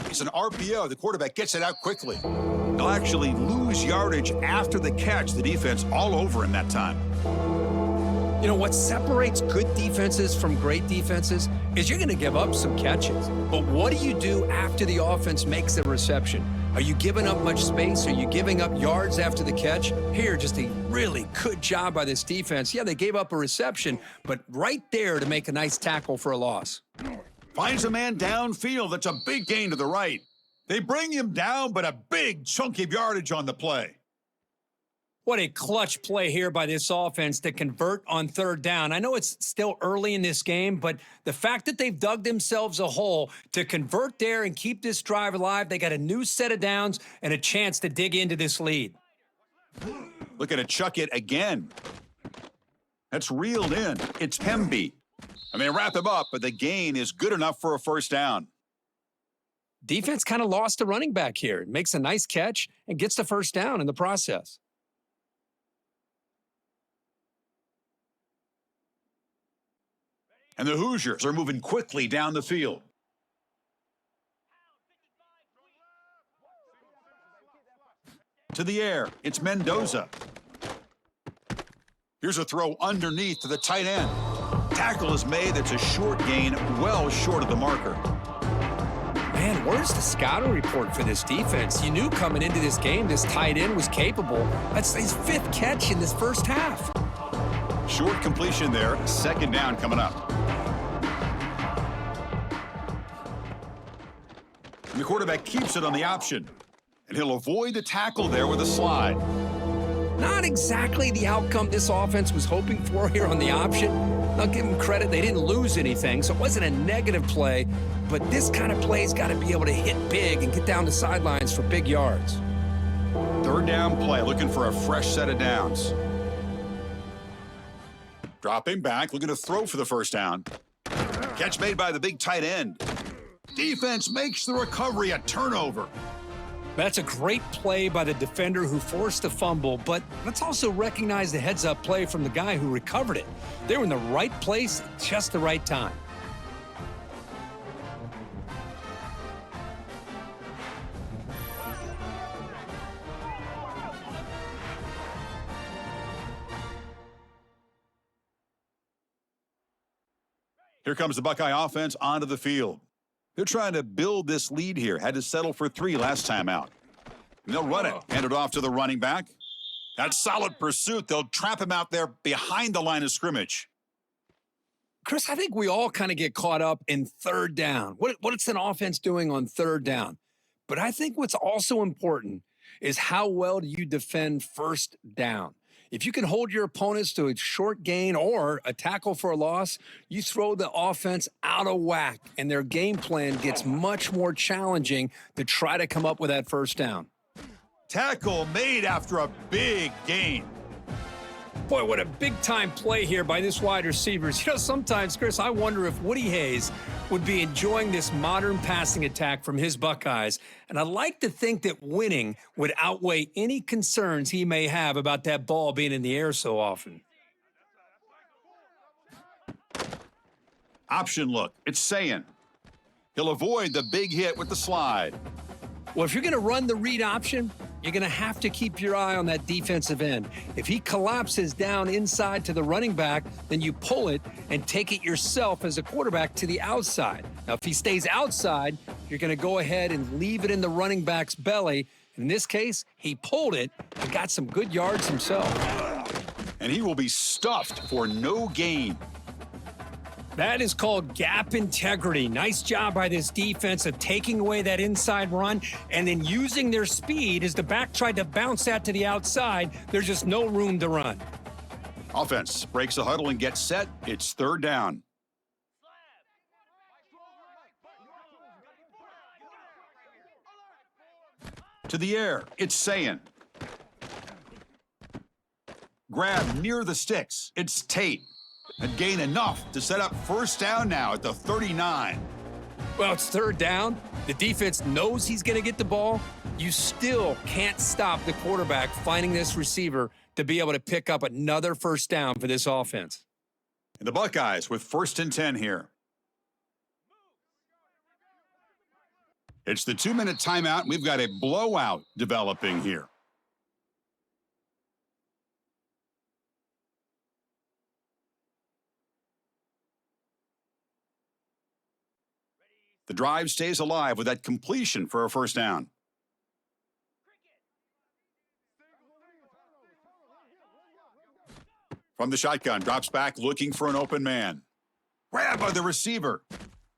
It's an RPO. The quarterback gets it out quickly. They'll actually lose yardage after the catch. The defense all over him that time. You know, what separates good defenses from great defenses is you're going to give up some catches. But what do you do after the offense makes a reception? Are you giving up much space? Are you giving up yards after the catch? Here, just a really good job by this defense. Yeah, they gave up a reception, but right there to make a nice tackle for a loss. Finds a man downfield. That's a big gain to the right. They bring him down, but a big chunk of yardage on the play. What a clutch play here by this offense to convert on 3rd down. I know it's still early in this game, but the fact that they've dug themselves a hole to convert there and keep this drive alive, they got a new set of downs and a chance to dig into this lead. Looking to chuck it again. That's reeled in. It's Pemby. And they wrap him up, but the gain is good enough for a 1st down. Defense kind of lost a running back here. It makes a nice catch and gets the 1st down in the process. And the Hoosiers are moving quickly down the field. To the air, it's Mendoza. Here's a throw underneath to the tight end. Tackle is made. That's a short gain, well short of the marker. Man, where's the scouting report for this defense? You knew coming into this game this tight end was capable. That's his 5th catch in this 1st half. Short completion there. 2nd down coming up. And the quarterback keeps it on the option. And he'll avoid the tackle there with a slide. Not exactly the outcome this offense was hoping for here on the option. I'll give them credit. They didn't lose anything, so it wasn't a negative play. But this kind of play's got to be able to hit big and get down the sidelines for big yards. 3rd down play, looking for a fresh set of downs. Dropping back, looking to throw for the 1st down. Catch made by the big tight end. Defense makes the recovery a turnover. That's a great play by the defender who forced the fumble, but let's also recognize the heads-up play from the guy who recovered it. They were in the right place at just the right time. Here comes the Buckeye offense onto the field. They're trying to build this lead here. Had to settle for 3 last time out. And they'll run it. Hand it off to the running back. That's solid pursuit. They'll trap him out there behind the line of scrimmage. Chris, I think we all kind of get caught up in 3rd down. What's an offense doing on 3rd down? But I think what's also important is how well do you defend 1st down. If you can hold your opponents to a short gain or a tackle for a loss, you throw the offense out of whack, and their game plan gets much more challenging to try to come up with that 1st down. Tackle made after a big gain. Boy, what a big-time play here by this wide receiver. You know, sometimes, Chris, I wonder if Woody Hayes would be enjoying this modern passing attack from his Buckeyes. And I'd like to think that winning would outweigh any concerns he may have about that ball being in the air so often. Option look. It's Sayin. He'll avoid the big hit with the slide. Well, if you're going to run the read option, you're going to have to keep your eye on that defensive end. If he collapses down inside to the running back, then you pull it and take it yourself as a quarterback to the outside. Now, if he stays outside, you're going to go ahead and leave it in the running back's belly. In this case, he pulled it and got some good yards himself. And he will be stuffed for no gain. That is called gap integrity. Nice job by this defense of taking away that inside run and then using their speed as the back tried to bounce that to the outside. There's just no room to run. Offense breaks the huddle and gets set. It's third down. To the air. It's Sayin. Grab near the sticks. It's Tate. And gain enough to set up first down now at the 39. Well, it's third down. The defense knows he's going to get the ball. You still can't stop the quarterback finding this receiver to be able to pick up another first down for this offense. And the Buckeyes with 1st and 10 here. It's the 2-minute timeout. We've got a blowout developing here. The drive stays alive with that completion for a first down. From the shotgun, drops back looking for an open man. Grab by the receiver.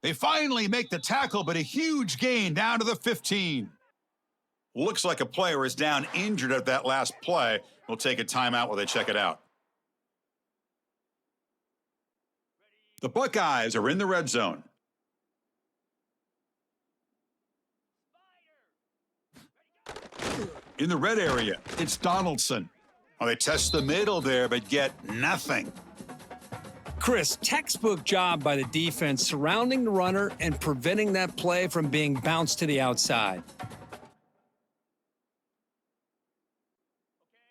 They finally make the tackle, but a huge gain down to the 15. Looks like a player is down injured at that last play. We'll take a timeout while they check it out. The Buckeyes are in the red zone. In the red area, it's Donaldson. Oh, they test the middle there, but get nothing. Chris, textbook job by the defense surrounding the runner and preventing that play from being bounced to the outside.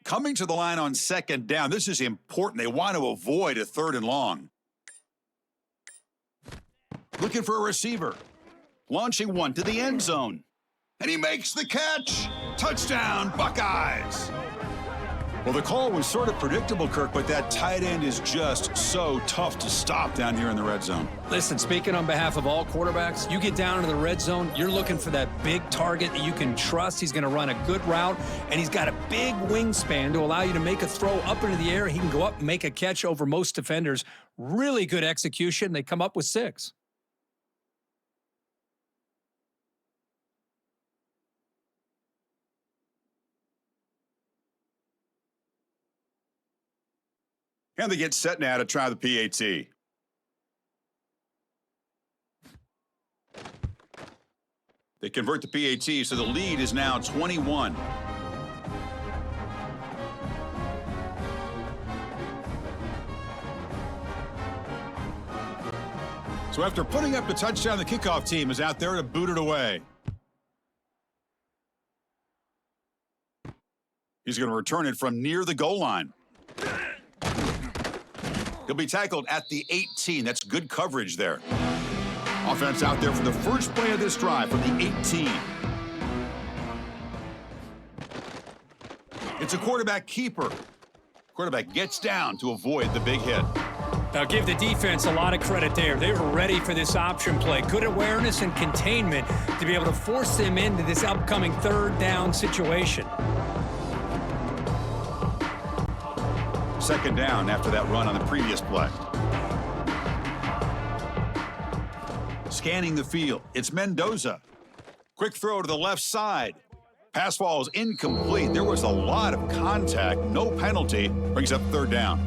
Coming to the line on second down, this is important. They want to avoid a 3rd and long. Looking for a receiver. Launching one to the end zone. And he makes the catch. Touchdown, Buckeyes. Well, the call was sort of predictable, Kirk, but that tight end is just so tough to stop down here in the red zone. Listen, speaking on behalf of all quarterbacks, you get down into the red zone, you're looking for that big target that you can trust. He's going to run a good route, and he's got a big wingspan to allow you to make a throw up into the air. He can go up and make a catch over most defenders. Really good execution. They come up with 6. And they get set now to try the PAT. They convert the PAT, so the lead is now 21. So after putting up the touchdown, the kickoff team is out there to boot it away. He's going to return it from near the goal line. He'll be tackled at the 18. That's good coverage there. Offense out there for the first play of this drive from the 18. It's a quarterback keeper. Quarterback gets down to avoid the big hit. Now, give the defense a lot of credit there. They were ready for this option play. Good awareness and containment to be able to force them into this upcoming 3rd down situation. 2nd down after that run on the previous play. Scanning the field, it's Mendoza. Quick throw to the left side. Pass ball is incomplete. There was a lot of contact, no penalty. Brings up 3rd down.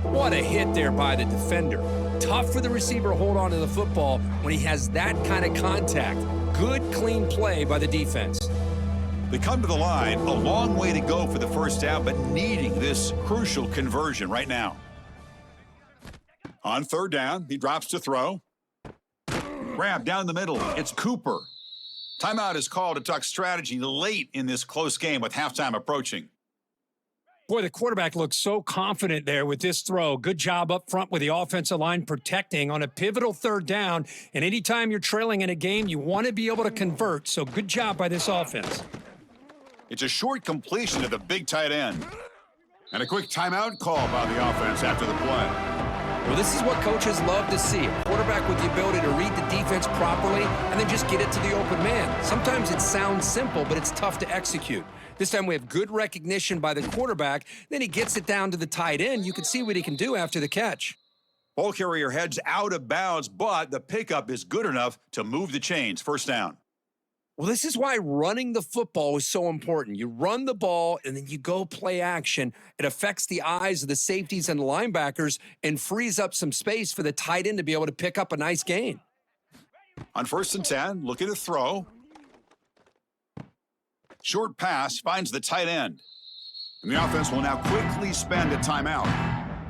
What a hit there by the defender. Tough for the receiver to hold on to the football when he has that kind of contact. Good, clean play by the defense. They come to the line, a long way to go for the first down, but needing this crucial conversion right now. On third down, he drops to throw. Grab down the middle. It's Cooper. Timeout is called to talk strategy late in this close game with halftime approaching. Boy, the quarterback looks so confident there with this throw. Good job up front with the offensive line protecting on a pivotal third down. And anytime you're trailing in a game, you want to be able to convert. So good job by this offense. It's a short completion to the big tight end. And a quick timeout call by the offense after the play. Well, this is what coaches love to see. A quarterback with the ability to read the defense properly and then just get it to the open man. Sometimes it sounds simple, but it's tough to execute. This time we have good recognition by the quarterback. Then he gets it down to the tight end. You can see what he can do after the catch. Ball carrier heads out of bounds, but the pickup is good enough to move the chains. First down. Well, this is why running the football is so important. You run the ball, and then you go play action. It affects the eyes of the safeties and the linebackers and frees up some space for the tight end to be able to pick up a nice gain. On 1st and 10, looking to throw. Short pass finds the tight end. And the offense will now quickly spend a timeout.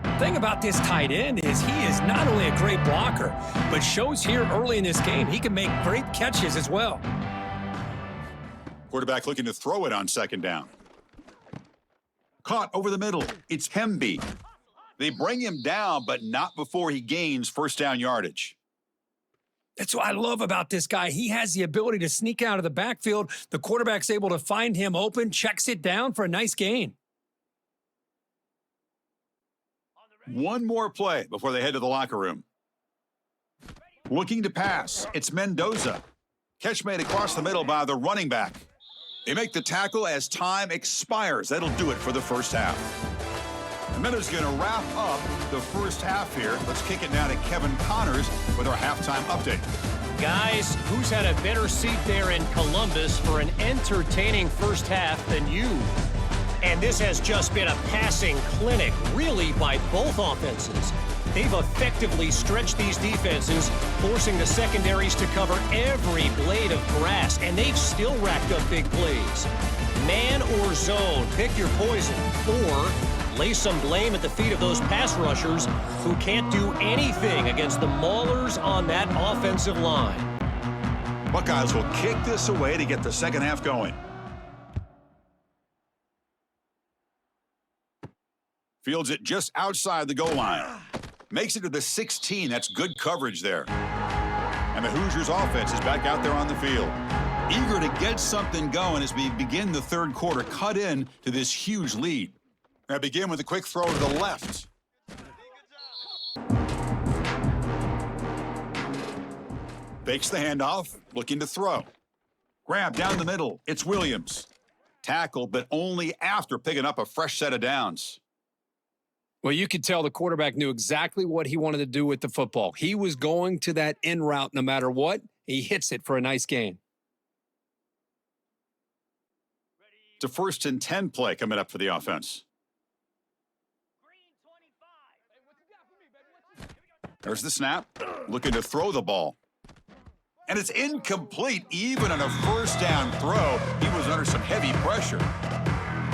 The thing about this tight end is he is not only a great blocker, but shows here early in this game he can make great catches as well. Quarterback looking to throw it on 2nd down. Caught over the middle. It's Hemby. They bring him down, but not before he gains first down yardage. That's what I love about this guy. He has the ability to sneak out of the backfield. The quarterback's able to find him open, checks it down for a nice gain. One more play before they head to the locker room. Looking to pass. It's Mendoza. Catch made across the middle by the running back. They make the tackle as time expires. That'll do it for the first half. And then is going to wrap up the first half here. Let's kick it now to Kevin Connors with our halftime update. Guys, who's had a better seat there in Columbus for an entertaining first half than you? And this has just been a passing clinic, really, by both offenses. They've effectively stretched these defenses, forcing the secondaries to cover every blade of grass, and they've still racked up big plays. Man or zone, pick your poison, or lay some blame at the feet of those pass rushers who can't do anything against the maulers on that offensive line. Buckeyes will kick this away to get the second half going. Fields it just outside the goal line. Makes it to the 16. That's good coverage there. And the Hoosiers offense is back out there on the field. Eager to get something going as we begin the third quarter. Cut in to this huge lead. I begin with a quick throw to the left. Fakes the handoff, looking to throw. Grab down the middle. It's Williams. Tackle, but only after picking up a fresh set of downs. Well, you could tell the quarterback knew exactly what he wanted to do with the football. He was going to that in route no matter what. He hits it for a nice gain. It's a 1st and 10 play coming up for the offense. There's the snap. Looking to throw the ball. And it's incomplete. Even on a first down throw, he was under some heavy pressure.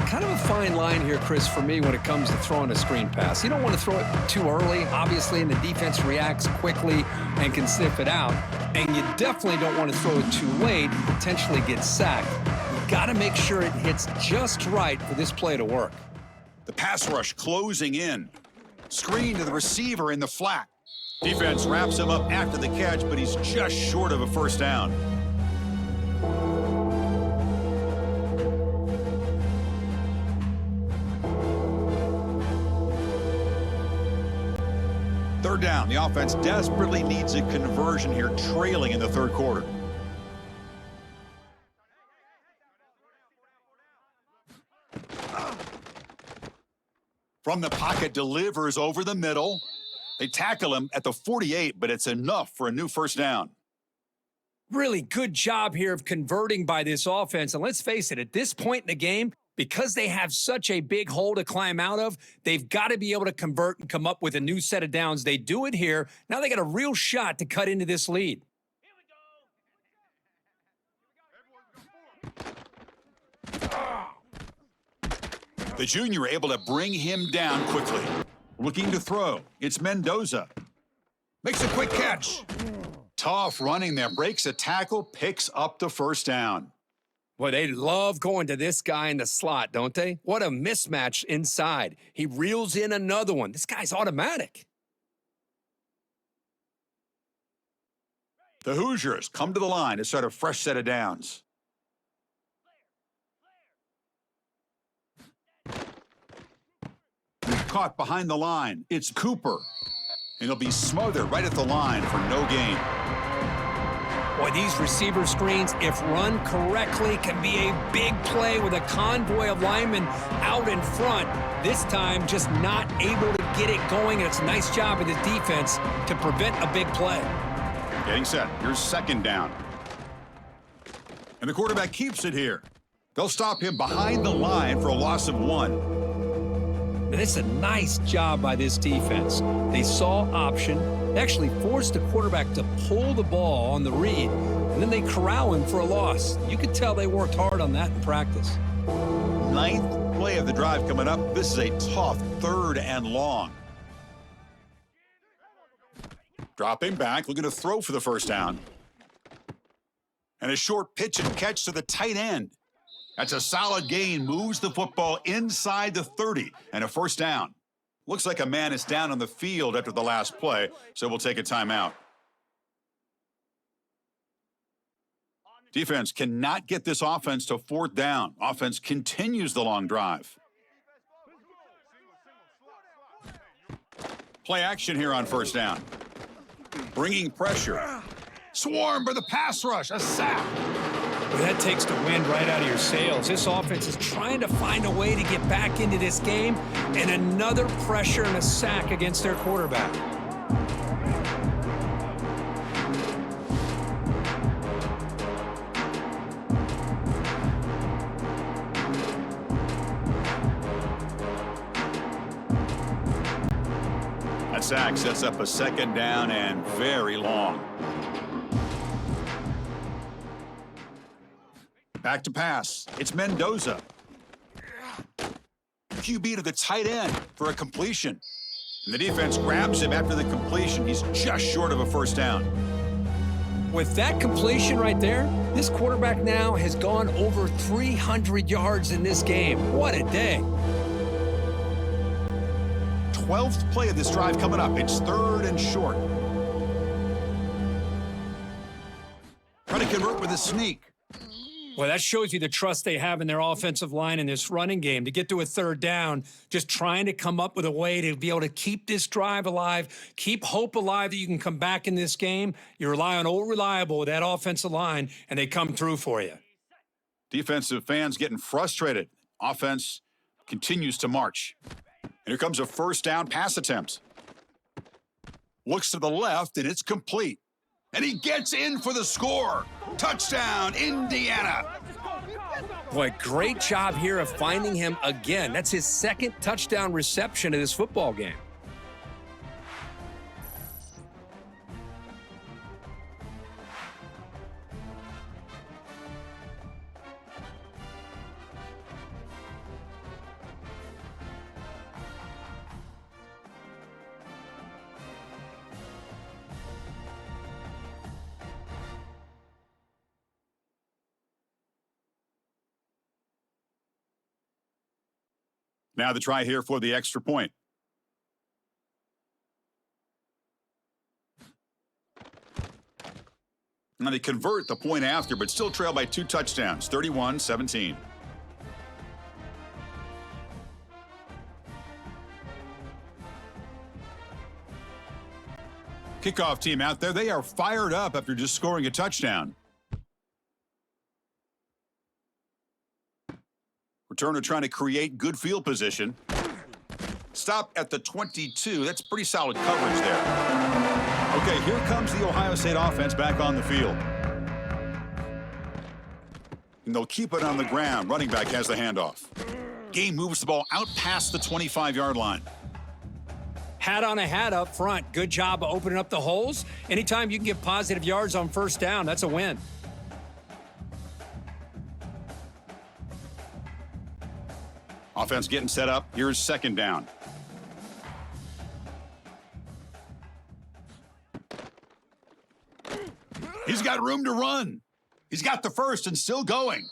Kind of a fine line here, Chris, for me when it comes to throwing a screen pass. You don't want to throw it too early, obviously, and the defense reacts quickly and can sniff it out. And you definitely don't want to throw it too late and potentially get sacked. You've got to make sure it hits just right for this play to work. The pass rush closing in. Screen to the receiver in the flat. Defense wraps him up after the catch, but he's just short of a first down. Third down. The offense desperately needs a conversion here, trailing in the third quarter. From the pocket, delivers over the middle. They tackle him at the 48, but it's enough for a new first down. Really good job here of converting by this offense. And let's face it, at this point in the game, because they have such a big hole to climb out of, they've got to be able to convert and come up with a new set of downs. They do it here. Now they got a real shot to cut into this lead. The junior able to bring him down quickly. Looking to throw. It's Mendoza. Makes a quick catch. Tough running there. Breaks a tackle, picks up the first down. Boy, they love going to this guy in the slot, don't they? What a mismatch inside. He reels in another one. This guy's automatic. The Hoosiers come to the line to start a fresh set of downs. Caught behind the line. It's Cooper. And he'll be smothered right at the line for no gain. Boy, these receiver screens, if run correctly, can be a big play with a convoy of linemen out in front. This time, just not able to get it going. And it's a nice job of the defense to prevent a big play. Getting set. Here's second down. And the quarterback keeps it here. They'll stop him behind the line for a loss of 1. Now, this is a nice job by this defense. They saw option. They actually forced the quarterback to pull the ball on the read, and then they corral him for a loss. You could tell they worked hard on that in practice. 9th play of the drive coming up. This is a tough 3rd and long. Dropping back, looking to throw for the first down. And a short pitch and catch to the tight end. That's a solid gain, moves the football inside the 30, and a first down. Looks like a man is down on the field after the last play, so we'll take a timeout. Defense cannot get this offense to 4th down. Offense continues the long drive. Play action here on first down. Bringing pressure. Swarmed by the pass rush, a sack. Well, that takes the wind right out of your sails. This offense is trying to find a way to get back into this game, and another pressure and a sack against their quarterback. That sack sets up a second down and very long. Back to pass. It's Mendoza. QB to the tight end for a completion. And the defense grabs him after the completion. He's just short of a first down. With that completion right there, this quarterback now has gone over 300 yards in this game. What a day. 12th play of this drive coming up. It's 3rd and short. Trying to convert with a sneak. Well, that shows you the trust they have in their offensive line in this running game. To get to a 3rd down, just trying to come up with a way to be able to keep this drive alive, keep hope alive that you can come back in this game. You rely on old reliable with that offensive line, and they come through for you. Defensive fans getting frustrated. Offense continues to march. And here comes a first down pass attempt. Looks to the left, and it's complete. And he gets in for the score. Touchdown, Indiana. Boy, great job here of finding him again. That's his 2nd touchdown reception of this football game. Now the try here for the extra point. Now they convert the point after, but still trail by 2 touchdowns, 31-17. Kickoff team out there, they are fired up after just scoring a touchdown. Returner trying to create good field position. Stop at the 22. That's pretty solid coverage there. Okay, here comes the Ohio State offense back on the field. And they'll keep it on the ground. Running back has the handoff. Game moves the ball out past the 25-yard line. Hat on a hat up front. Good job of opening up the holes. Anytime you can get positive yards on first down, that's a win. Offense getting set up. Here's second down. He's got room to run. He's got the first and still going.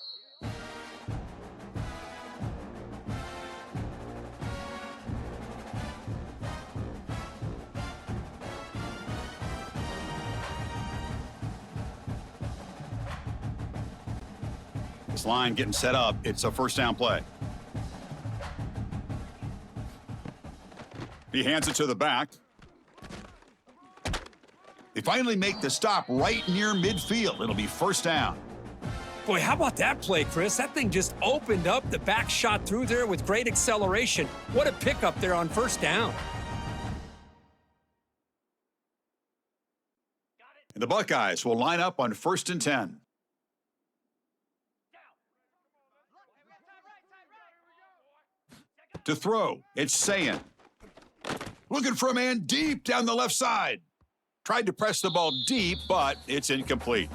This line getting set up. It's a first down play. He hands it to the back. They finally make the stop right near midfield. It'll be first down. Boy, how about that play, Chris? That thing just opened up. The back shot through there with great acceleration. What a pickup there on first down. And the Buckeyes will line up on 1st and 10. To throw, it's Sayin. Looking for a man deep down the left side. Tried to press the ball deep, but it's incomplete.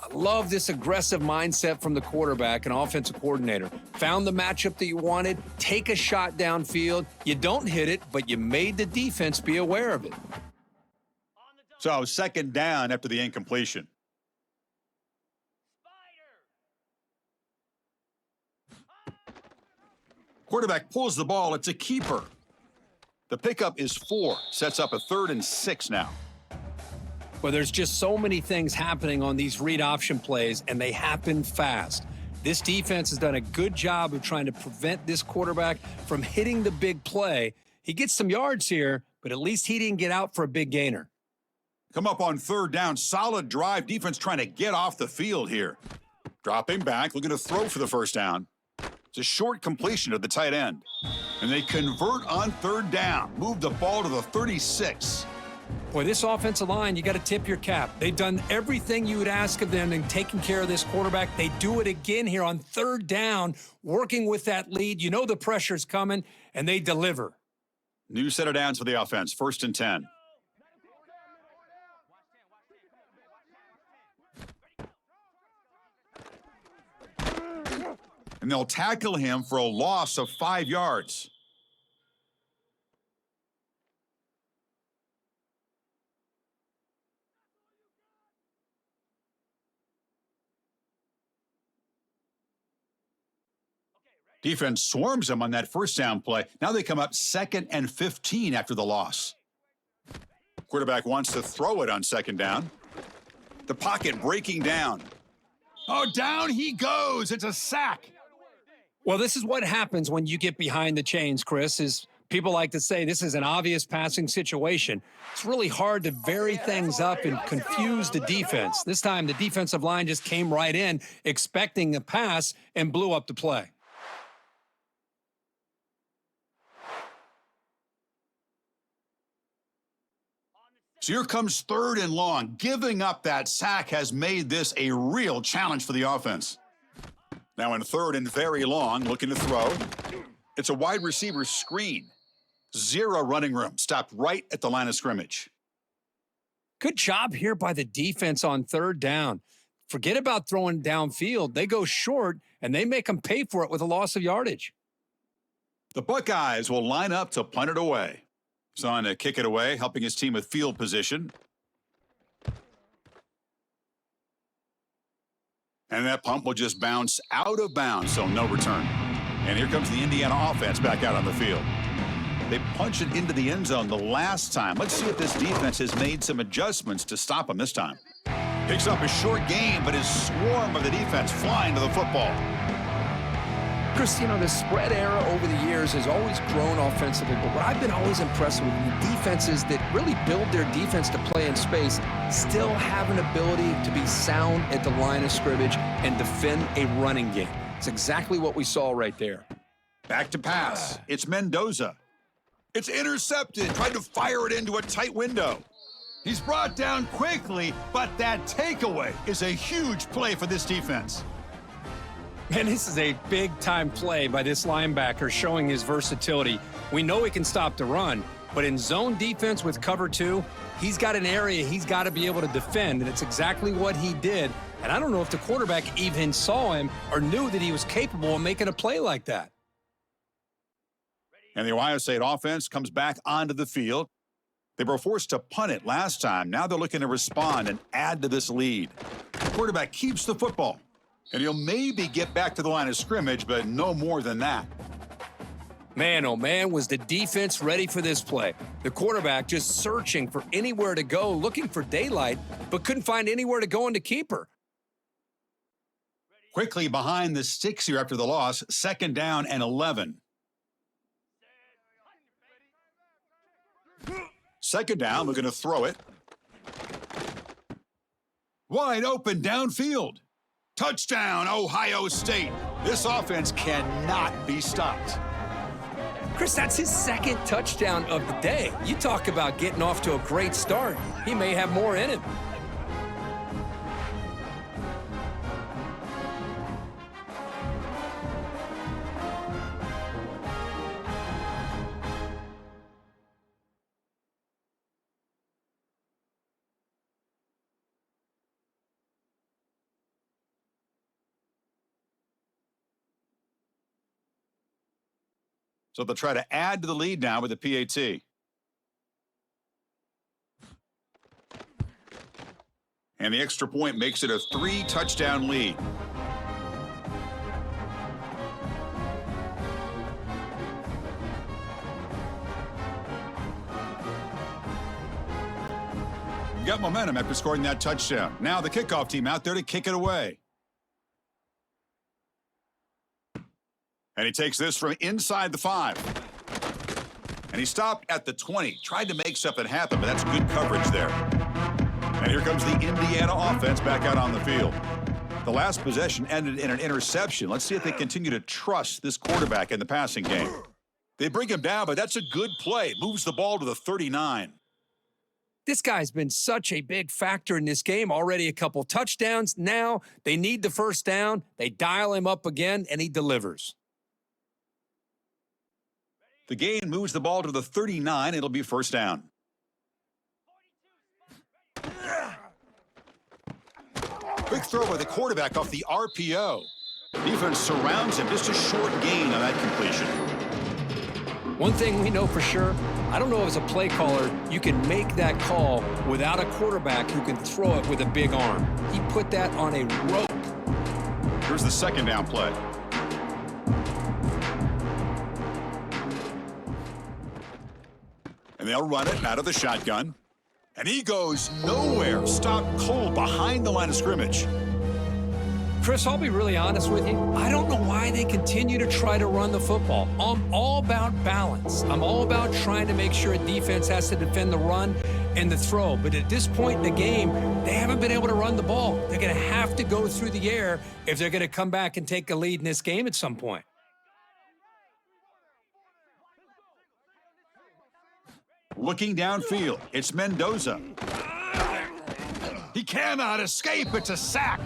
I love this aggressive mindset from the quarterback and offensive coordinator. Found the matchup that you wanted, take a shot downfield. You don't hit it, but you made the defense be aware of it. So second down after the incompletion. Quarterback pulls the ball. It's a keeper. The pickup is 4. Sets up a 3rd and 6 now. Well, there's just so many things happening on these read option plays, and they happen fast. This defense has done a good job of trying to prevent this quarterback from hitting the big play. He gets some yards here, but at least he didn't get out for a big gainer. Come up on 3rd down. Solid drive. Defense trying to get off the field here. Dropping back, looking to throw for the first down. It's a short completion to the tight end. And they convert on 3rd down. Move the ball to the 36. Boy, this offensive line, you got to tip your cap. They've done everything you would ask of them in taking care of this quarterback. They do it again here on 3rd down, working with that lead. You know the pressure's coming, and they deliver. New set of downs for the offense. 1st and 10. And they'll tackle him for a loss of 5 yards. Defense swarms him on that first down play. Now they come up 2nd and 15 after the loss. Quarterback wants to throw it on 2nd down. The pocket breaking down. Oh, down he goes. It's a sack. Well, this is what happens when you get behind the chains, Chris, is people like to say this is an obvious passing situation. It's really hard to vary things up and confuse the defense. This time, the defensive line just came right in, expecting a pass, and blew up the play. So here comes 3rd and long. Giving up that sack has made this a real challenge for the offense. Now in 3rd and very long, looking to throw. It's a wide receiver screen. 0 running room. Stopped right at the line of scrimmage. Good job here by the defense on 3rd down. Forget about throwing downfield. They go short, and they make them pay for it with a loss of yardage. The Buckeyes will line up to punt it away. He's on to kick it away, helping his team with field position. And that punt will just bounce out of bounds, so no return. And here comes the Indiana offense back out on the field. They punch it into the end zone the last time. Let's see if this defense has made some adjustments to stop him this time. Picks up a short gain, but his swarm of the defense flying to the football. Chris, you know, the spread era over the years has always grown offensively, but what I've been always impressed with the defenses that really build their defense to play in space still have an ability to be sound at the line of scrimmage and defend a running game. It's exactly what we saw right there. Back to pass. It's Mendoza. It's intercepted. Tried to fire it into a tight window. He's brought down quickly, but that takeaway is a huge play for this defense. Man, this is a big-time play by this linebacker showing his versatility. We know he can stop the run, but in zone defense with cover 2, he's got an area he's got to be able to defend, and it's exactly what he did. And I don't know if the quarterback even saw him or knew that he was capable of making a play like that. And the Ohio State offense comes back onto the field. They were forced to punt it last time. Now they're looking to respond and add to this lead. The quarterback keeps the football, and he'll maybe get back to the line of scrimmage, but no more than that. Man, oh man, was the defense ready for this play. The quarterback just searching for anywhere to go, looking for daylight, but couldn't find anywhere to go into keeper. Quickly behind the sticks here after the loss, 2nd down and 11. 2nd down, we're going to throw it. Wide open downfield. Touchdown, Ohio State. This offense cannot be stopped. Chris, that's his 2nd touchdown of the day. You talk about getting off to a great start. He may have more in him. So they'll try to add to the lead now with the PAT. And the extra point makes it a 3-touchdown lead. Got momentum after scoring that touchdown. Now the kickoff team out there to kick it away. And he takes this from inside the 5. And he stopped at the 20. Tried to make something happen, but that's good coverage there. And here comes the Indiana offense back out on the field. The last possession ended in an interception. Let's see if they continue to trust this quarterback in the passing game. They bring him down, but that's a good play. Moves the ball to the 39. This guy's been such a big factor in this game. Already a couple touchdowns. Now they need the 1st down. They dial him up again, and he delivers. The gain moves the ball to the 39. It'll be 1st down. Quick throw by the quarterback off the RPO. Defense surrounds him. Just a short gain on that completion. One thing we know for sure, I don't know as a play caller, you can make that call without a quarterback who can throw it with a big arm. He put that on a rope. Here's the 2nd down play. And they'll run it out of the shotgun. And he goes nowhere. Stopped cold behind the line of scrimmage. Chris, I'll be really honest with you. I don't know why they continue to try to run the football. I'm all about balance. I'm all about trying to make sure a defense has to defend the run and the throw. But at this point in the game, they haven't been able to run the ball. They're going to have to go through the air if they're going to come back and take a lead in this game at some point. Looking downfield, it's Mendoza. He cannot escape. It's a sack.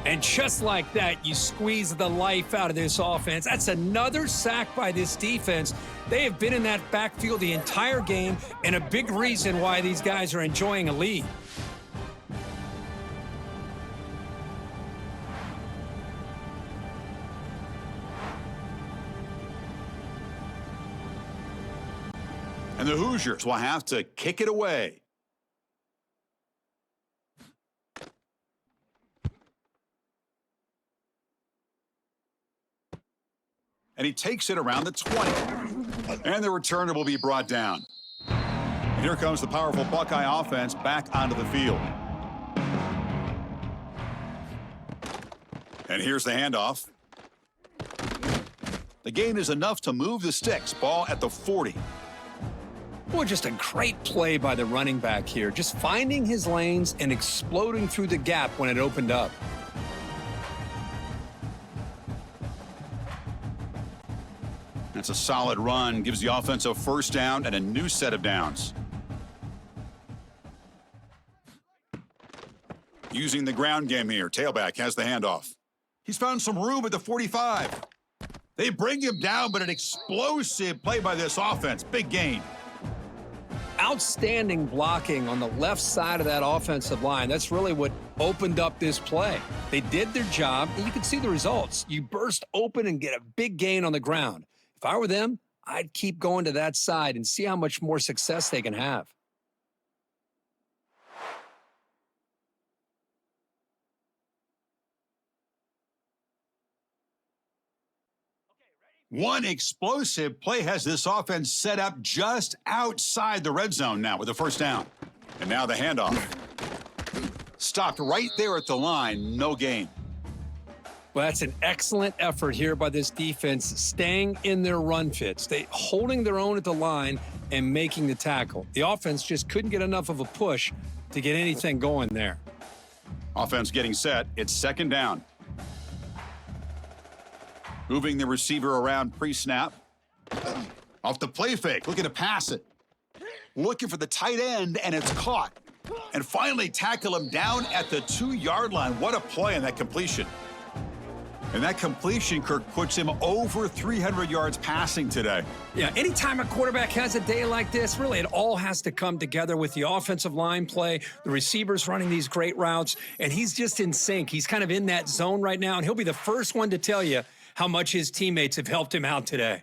And just like that, you squeeze the life out of this offense. That's another sack by this defense. They have been in that backfield the entire game, and a big reason why these guys are enjoying a lead. And the Hoosiers will have to kick it away. And he takes it around the 20. And the returner will be brought down. And here comes the powerful Buckeye offense back onto the field. And here's the handoff. The gain is enough to move the sticks. Ball at the 40. Boy, just a great play by the running back here. Just finding his lanes and exploding through the gap when it opened up. That's a solid run. Gives the offense a 1st down and a new set of downs. Using the ground game here. Tailback has the handoff. He's found some room at the 45. They bring him down, but an explosive play by this offense. Big gain. Outstanding blocking on the left side of that offensive line. That's really what opened up this play. They did their job, and you can see the results. You burst open and get a big gain on the ground. If I were them, I'd keep going to that side and see how much more success they can have. One explosive play has this offense set up just outside the red zone now with a first down. And now the handoff. Stopped right there at the line, no gain. Well, that's an excellent effort here by this defense, staying in their run fits. They holding their own at the line and making the tackle. The offense just couldn't get enough of a push to get anything going there. Offense getting set. It's second down. Moving the receiver around pre-snap. Off the play fake, looking to pass it. Looking for the tight end, and it's caught. And finally tackle him down at the 2-yard line. What a play on that completion. And that completion, Kirk, puts him over 300 yards passing today. Yeah, anytime a quarterback has a day like this, really it all has to come together with the offensive line play, the receivers running these great routes, and he's just in sync. He's kind of in that zone right now, and he'll be the first one to tell you how much his teammates have helped him out today.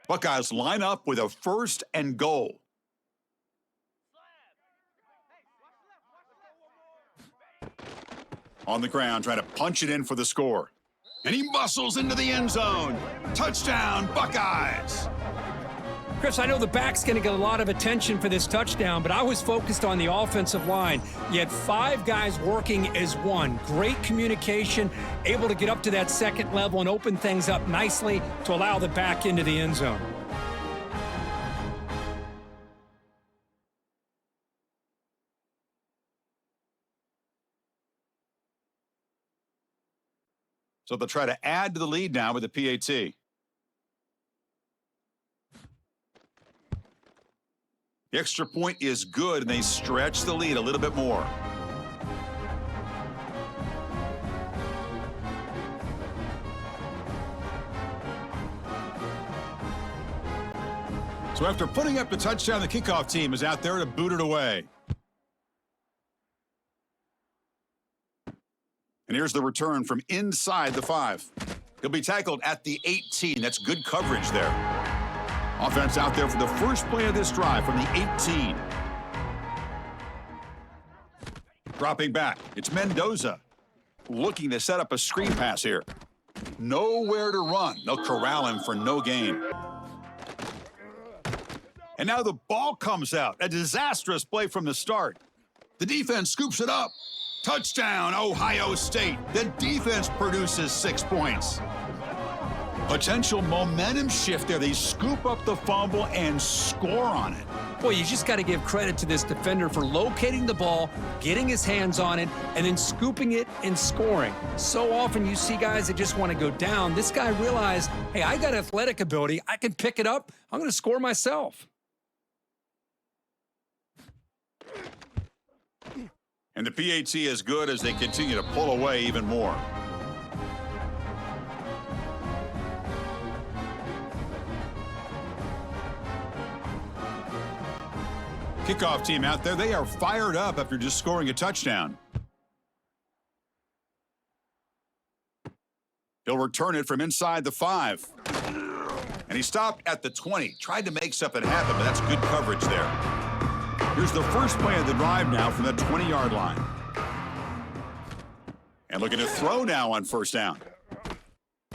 Buckeyes line up with a first and goal. On the ground, trying to punch it in for the score. And he muscles into the end zone. Touchdown, Buckeyes. Chris, I know the back's going to get a lot of attention for this touchdown, but I was focused on the offensive line. You had 5 guys working as one. Great communication, able to get up to that second level and open things up nicely to allow the back into the end zone. So they'll try to add to the lead now with the PAT. The extra point is good, and they stretch the lead a little bit more. So after putting up the touchdown, the kickoff team is out there to boot it away. And here's the return from inside the 5. He'll be tackled at the 18. That's good coverage there. Offense out there for the first play of this drive from the 18. Dropping back, it's Mendoza looking to set up a screen pass here. Nowhere to run. They'll corral him for no gain. And now the ball comes out. A disastrous play from the start. The defense scoops it up. Touchdown, Ohio State. The defense produces 6 points. Potential momentum shift there. They scoop up the fumble and score on it. Boy, you just got to give credit to this defender for locating the ball, getting his hands on it, and then scooping it and scoring. So often you see guys that just want to go down. This guy realized, hey, I got athletic ability. I can pick it up. I'm going to score myself. And the PAT is good as they continue to pull away even more. Kickoff team out there, they are fired up after just scoring a touchdown. He'll return it from inside the 5. And he stopped at the 20. Tried to make something happen, but that's good coverage there. Here's the first play of the drive now from the 20-yard line. And looking to throw now on first down.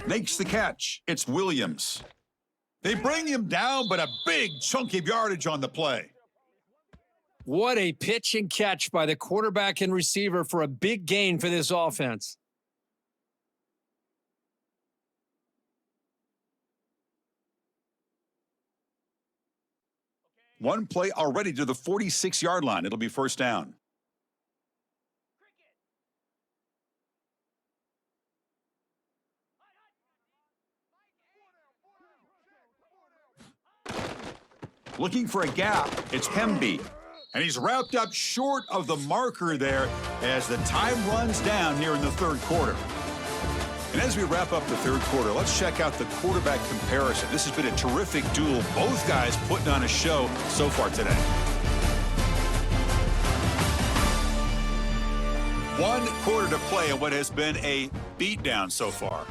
Makes the catch. It's Williams. They bring him down, but a big chunk of yardage on the play. What a pitch and catch by the quarterback and receiver for a big gain for this offense. One play already to the 46-yard line. It'll be first down. Looking for a gap. It's Hemby. And he's wrapped up short of the marker there as the time runs down here in the third quarter. And as we wrap up the third quarter, let's check out the quarterback comparison. This has been a terrific duel. Both guys putting on a show so far today. 1 quarter to play in what has been a beatdown so far.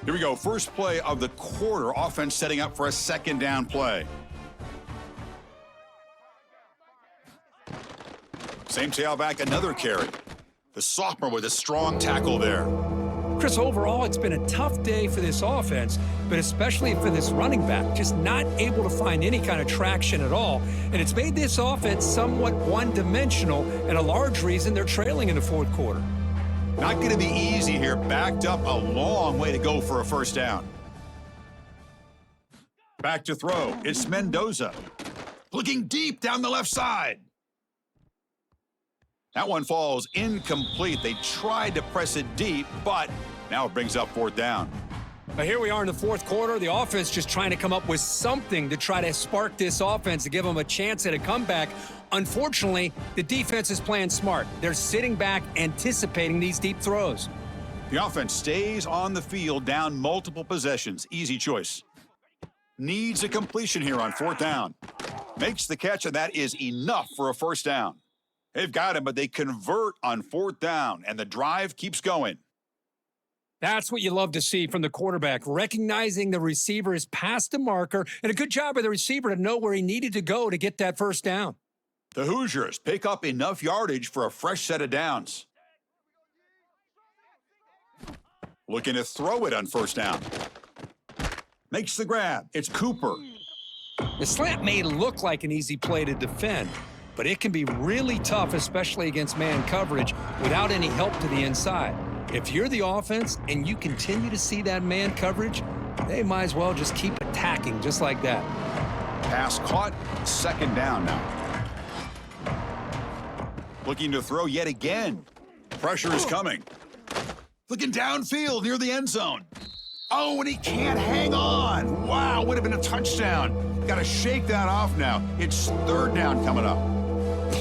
Here we go. First play of the quarter. Offense setting up for a second down play. Same tailback, another carry. The sophomore with a strong tackle there. Chris, overall, it's been a tough day for this offense, but especially for this running back, just not able to find any kind of traction at all. And it's made this offense somewhat one-dimensional, and a large reason they're trailing in the fourth quarter. Not going to be easy here. Backed up a long way to go for a first down. Back to throw. It's Mendoza. Looking deep down the left side. That one falls incomplete. They tried to press it deep, but now it brings up fourth down. Now here we are in the fourth quarter. The offense just trying to come up with something to try to spark this offense to give them a chance at a comeback. Unfortunately, the defense is playing smart. They're sitting back, anticipating these deep throws. The offense stays on the field, down multiple possessions. Easy choice. Needs a completion here on fourth down. Makes the catch, and that is enough for a first down. They've got him, but they convert on fourth down, and the drive keeps going. That's what you love to see from the quarterback, recognizing the receiver is past the marker, and a good job by the receiver to know where he needed to go to get that first down. The Hoosiers pick up enough yardage for a fresh set of downs. Looking to throw it on first down. Makes the grab. It's Cooper. The slant may look like an easy play to defend, but it can be really tough, especially against man coverage, without any help to the inside. If you're the offense and you continue to see that man coverage, they might as well just keep attacking just like that. Pass caught, second down now. Looking to throw yet again. Pressure is coming. Looking downfield near the end zone. Oh, and he can't hang on. Wow, would have been a touchdown. Got to shake that off now. It's third down coming up.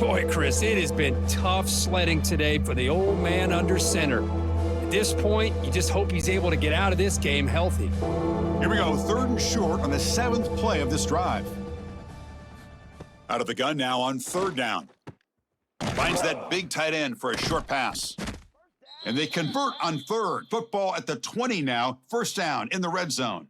Boy, Chris, it has been tough sledding today for the old man under center. At this point, you just hope he's able to get out of this game healthy. Here we go, third and short on the 7th play of this drive. Out of the gun now on third down. Finds that big tight end for a short pass. And they convert on third. Football at the 20 now, first down in the red zone.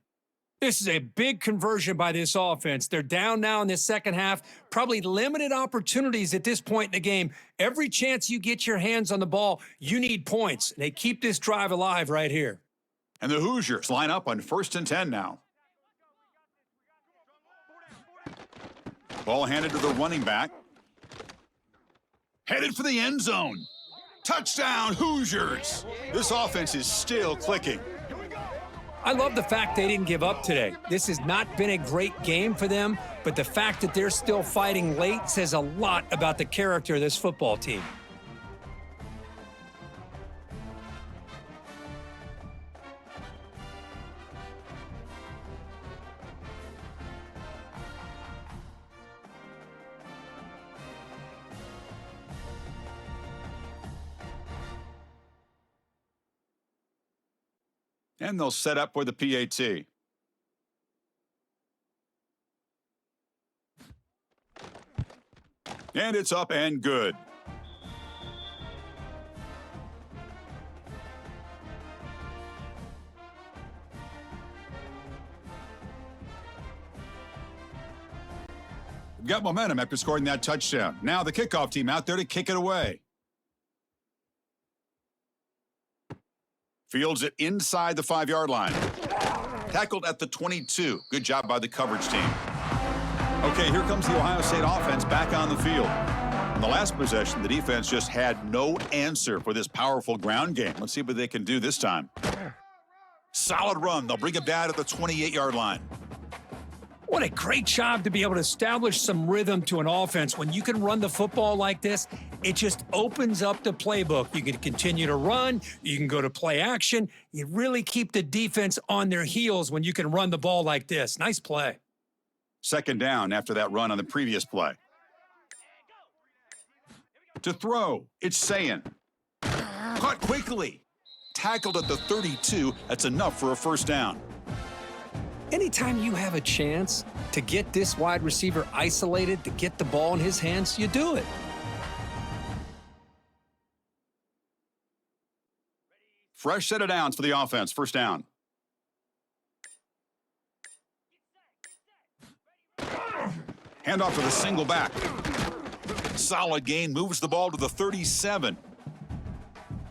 This is a big conversion by this offense. They're down now in the second half. Probably limited opportunities at this point in the game. Every chance you get your hands on the ball, you need points. They keep this drive alive right here. And the Hoosiers line up on 1st and 10 now. Ball handed to the running back. Headed for the end zone. Touchdown, Hoosiers. This offense is still clicking. I love the fact they didn't give up today. This has not been a great game for them, but the fact that they're still fighting late says a lot about the character of this football team. And they'll set up for the PAT. And it's up and good. Got momentum after scoring that touchdown. Now the kickoff team out there to kick it away. Fields it inside the 5-yard line. Tackled at the 22. Good job by the coverage team. Okay, here comes the Ohio State offense back on the field. In the last possession, the defense just had no answer for this powerful ground game. Let's see what they can do this time. Solid run. They'll bring him down at the 28-yard line. What a great job to be able to establish some rhythm to an offense. When you can run the football like this, it just opens up the playbook. You can continue to run. You can go to play action. You really keep the defense on their heels when you can run the ball like this. Nice play. Second down after that run on the previous play. To throw, it's Sayin. Caught quickly. Tackled at the 32. That's enough for a first down. Anytime you have a chance to get this wide receiver isolated, to get the ball in his hands, you do it. fresh set of downs for the offense. First down. Handoff to the single back. Solid gain, moves the ball to the 37.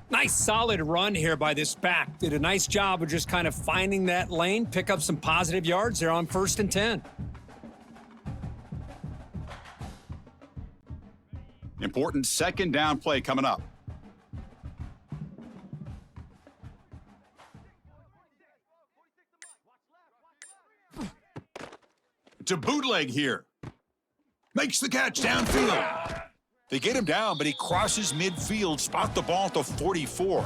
Nice solid run here by this back. Did a nice job of just kind of finding that lane, pick up some positive yards there on 1st and 10. Important second down play coming up. To bootleg here. Makes the catch downfield. They get him down, but he crosses midfield, spot the ball at the 44.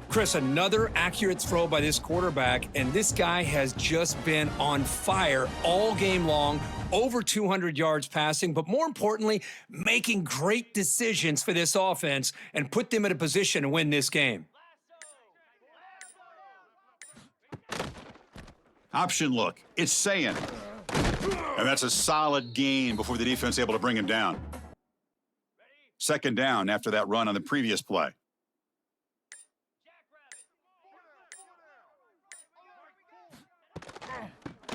Chris, another accurate throw by this quarterback, and this guy has just been on fire all game long, over 200 yards passing, but more importantly, making great decisions for this offense and put them in a position to win this game. Option look. It's saying. And that's a solid gain before the defense able to bring him down. Second down after that run on the previous play.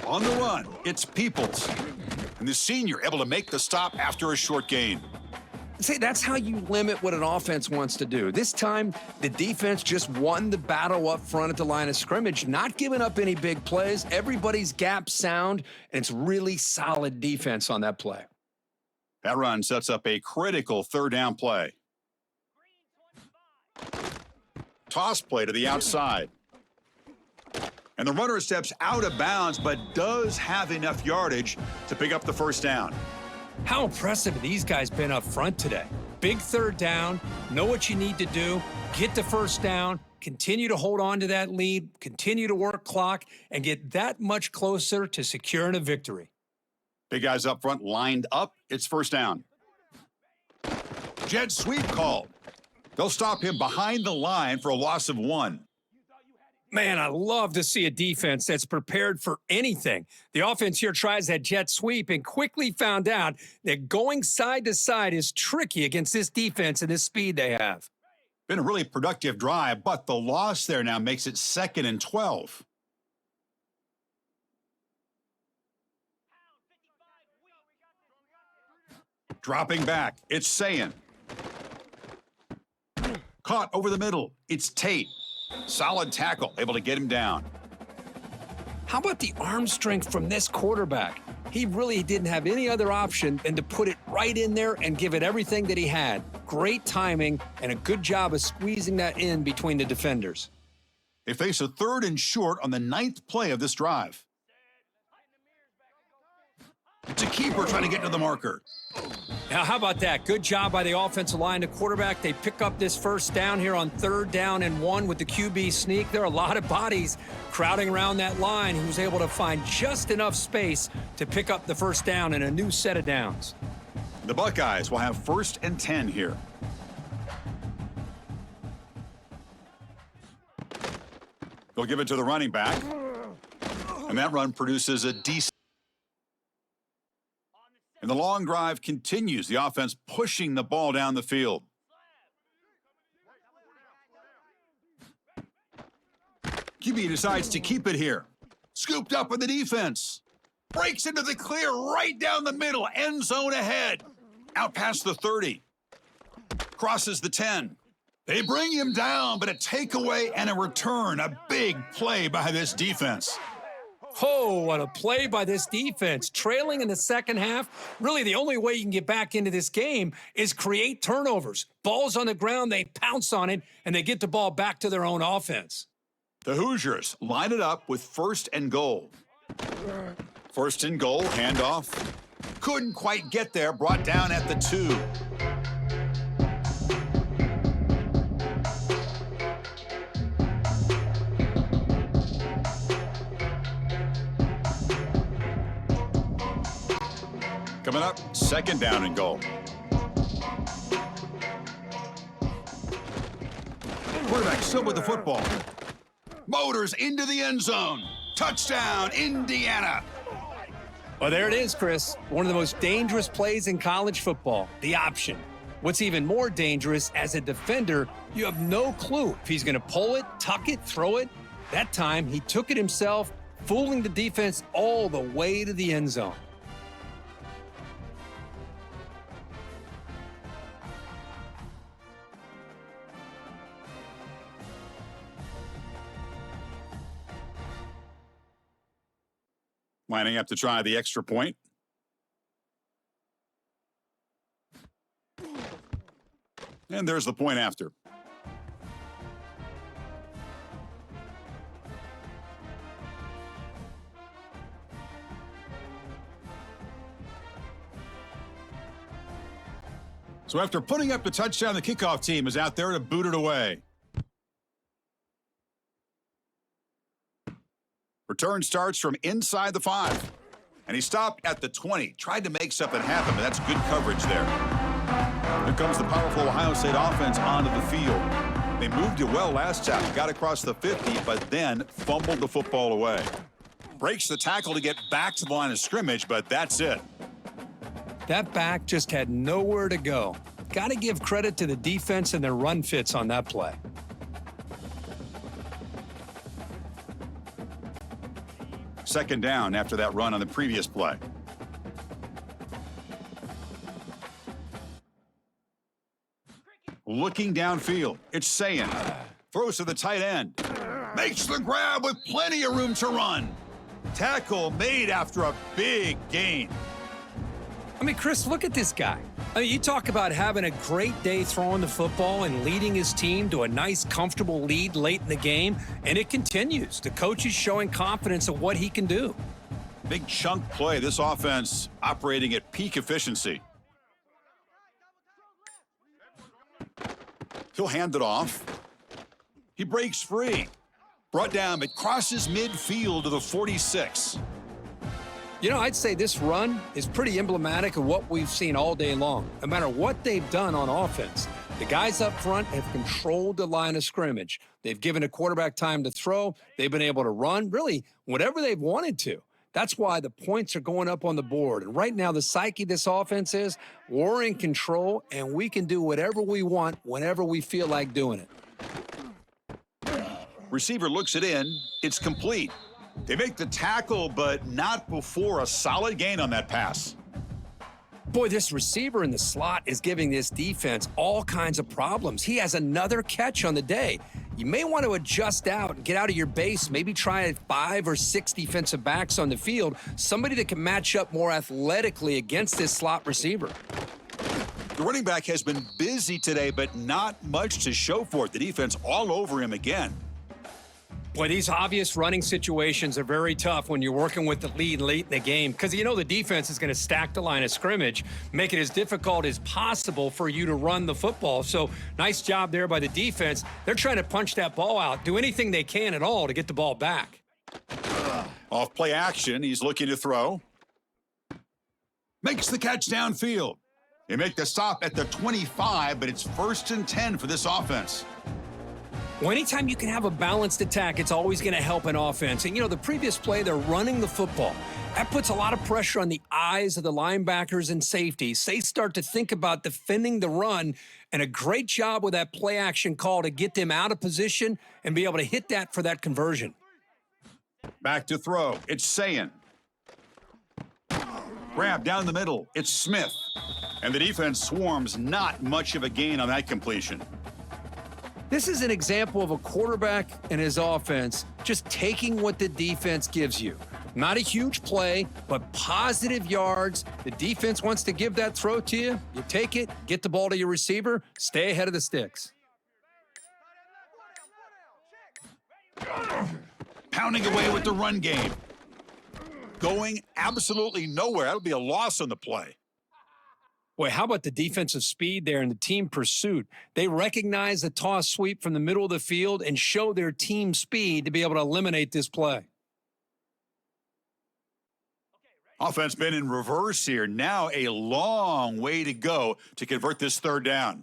On the run, it's Peoples. And the senior able to make the stop after a short gain. See, that's how you limit what an offense wants to do. This time, the defense just won the battle up front at the line of scrimmage, not giving up any big plays. Everybody's gap sound, and it's really solid defense on that play. That run sets up a critical third down play. Toss play to the outside. And the runner steps out of bounds, but does have enough yardage to pick up the first down. How impressive have these guys been up front today? Big third down, know what you need to do, get the first down, continue to hold on to that lead, continue to work clock, and get that much closer to securing a victory. Big guys up front lined up. It's first down. Jet sweep called. They'll stop him behind the line for a loss of 1. Man, I love to see a defense that's prepared for anything. The offense here tries that jet sweep and quickly found out that going side to side is tricky against this defense and this speed they have. Been a really productive drive, but the loss there now makes it 2nd and 12. Dropping back, it's Sayin. Caught over the middle, it's Tate. Solid tackle, able to get him down. How about the arm strength from this quarterback? He really didn't have any other option than to put it right in there and give it everything that he had. Great timing and a good job of squeezing that in between the defenders. They face a 3rd and short on the 9th play of this drive. It's a keeper trying to get to the marker. Now, how about that? Good job by the offensive line. The quarterback, they pick up this first down here on 3rd down and 1 with the QB sneak. There are a lot of bodies crowding around that line. He was able to find just enough space to pick up the first down and a new set of downs. The Buckeyes will have 1st and 10 here. They'll give it to the running back. And that run produces a decent. And the long drive continues. The offense pushing the ball down the field. QB decides to keep it here. Scooped up with the defense. Breaks into the clear right down the middle. End zone ahead. Out past the 30. Crosses the 10. They bring him down, but a takeaway and a return. A big play by this defense. Oh, what a play by this defense. Trailing in the second half, really the only way you can get back into this game is create turnovers. Ball's on the ground, they pounce on it, and they get the ball back to their own offense. The Hoosiers line it up with 1st and goal. 1st and goal, handoff. Couldn't quite get there, brought down at the 2. Coming up, 2nd down and goal. Quarterback still with the football. Motors into the end zone. Touchdown, Indiana. Well, there it is, Chris. One of the most dangerous plays in college football, the option. What's even more dangerous, as a defender, you have no clue if he's going to pull it, tuck it, throw it. That time, he took it himself, fooling the defense all the way to the end zone. Lining up to try the extra point. And there's the point after. So after putting up the touchdown, the kickoff team is out there to boot it away. Return starts from inside the 5. And he stopped at the 20. Tried to make something happen, but that's good coverage there. Here comes the powerful Ohio State offense onto the field. They moved it well last time. Got across the 50, but then fumbled the football away. Breaks the tackle to get back to the line of scrimmage, but that's it. That back just had nowhere to go. Got to give credit to the defense and their run fits on that play. Second down after that run on the previous play. Looking downfield, it's Sayin. Throws to the tight end. Makes the grab with plenty of room to run. Tackle made after a big gain. I mean, Chris, look at this guy. I mean, you talk about having a great day throwing the football and leading his team to a nice, comfortable lead late in the game, and it continues. The coach is showing confidence of what he can do. Big chunk play. This offense operating at peak efficiency. He'll hand it off. He breaks free. Brought down, but crosses midfield to the 46. You know, I'd say this run is pretty emblematic of what we've seen all day long. No matter what they've done on offense, the guys up front have controlled the line of scrimmage. They've given a quarterback time to throw. They've been able to run, really, whatever they've wanted to. That's why the points are going up on the board. And right now, the psyche of this offense is we're in control, and we can do whatever we want whenever we feel like doing it. Receiver looks it in. It's complete. They make the tackle, but not before a solid gain on that pass. Boy, this receiver in the slot is giving this defense all kinds of problems. He has another catch on the day. You may want to adjust out and get out of your base, maybe try 5 or 6 defensive backs on the field, somebody that can match up more athletically against this slot receiver. The running back has been busy today, but not much to show for it. The defense all over him again. Boy, these obvious running situations are very tough when you're working with the lead late in the game because you know the defense is going to stack the line of scrimmage, make it as difficult as possible for you to run the football. So nice job there by the defense. They're trying to punch that ball out, do anything they can at all to get the ball back. Off play action, he's looking to throw. Makes the catch downfield. They make the stop at the 25, but it's 1st and 10 for this offense. Well, anytime you can have a balanced attack, it's always going to help an offense. And, you know, the previous play, they're running the football. That puts a lot of pressure on the eyes of the linebackers and safeties. They start to think about defending the run, and a great job with that play action call to get them out of position and be able to hit that for that conversion. Back to throw. It's Sayin. Grab down the middle. It's Smith. And the defense swarms. Not much of a gain on that completion. This is an example of a quarterback and his offense just taking what the defense gives you. Not a huge play, but positive yards. The defense wants to give that throw to you. You take it, get the ball to your receiver, stay ahead of the sticks. Pounding away with the run game. Going absolutely nowhere. That'll be a loss on the play. Boy, how about the defensive speed there and the team pursuit? They recognize the toss sweep from the middle of the field and show their team speed to be able to eliminate this play. Offense been in reverse here. Now a long way to go to convert this 3rd down.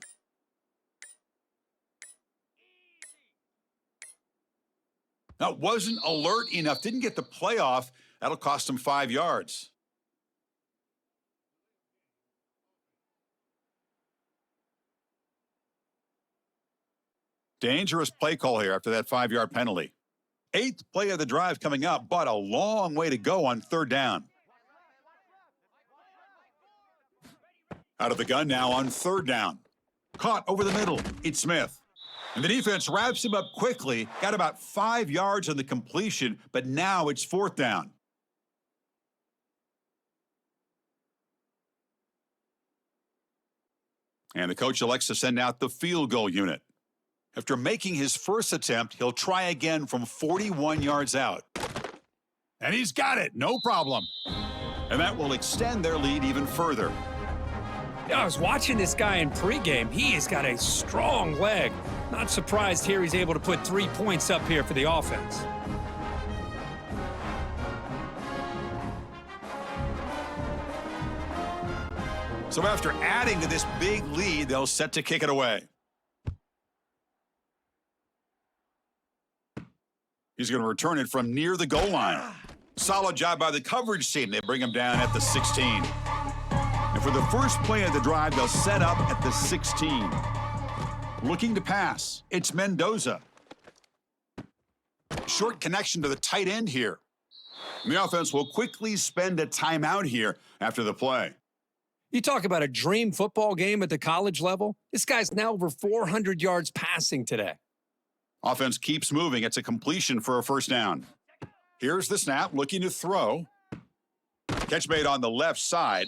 Now, wasn't alert enough. Didn't get the play off. That'll cost him 5 yards. Dangerous play call here after that 5-yard penalty. 8th play of the drive coming up, but a long way to go on 3rd down. Out of the gun now on 3rd down. Caught over the middle. It's Smith. And the defense wraps him up quickly. Got about 5 yards on the completion, but now it's 4th down. And the coach elects to send out the field goal unit. After making his first attempt, he'll try again from 41 yards out. And he's got it, no problem. And that will extend their lead even further. I was watching this guy in pregame. He has got a strong leg. Not surprised here he's able to put 3 points up here for the offense. So after adding to this big lead, they'll set to kick it away. He's going to return it from near the goal line. Solid job by the coverage team. They bring him down at the 16. And for the first play of the drive, they'll set up at the 16. Looking to pass. It's Mendoza. Short connection to the tight end here. And the offense will quickly spend a timeout here after the play. You talk about a dream football game at the college level. This guy's now over 400 yards passing today. Offense keeps moving. It's a completion for a 1st down. Here's the snap, looking to throw. Catch made on the left side.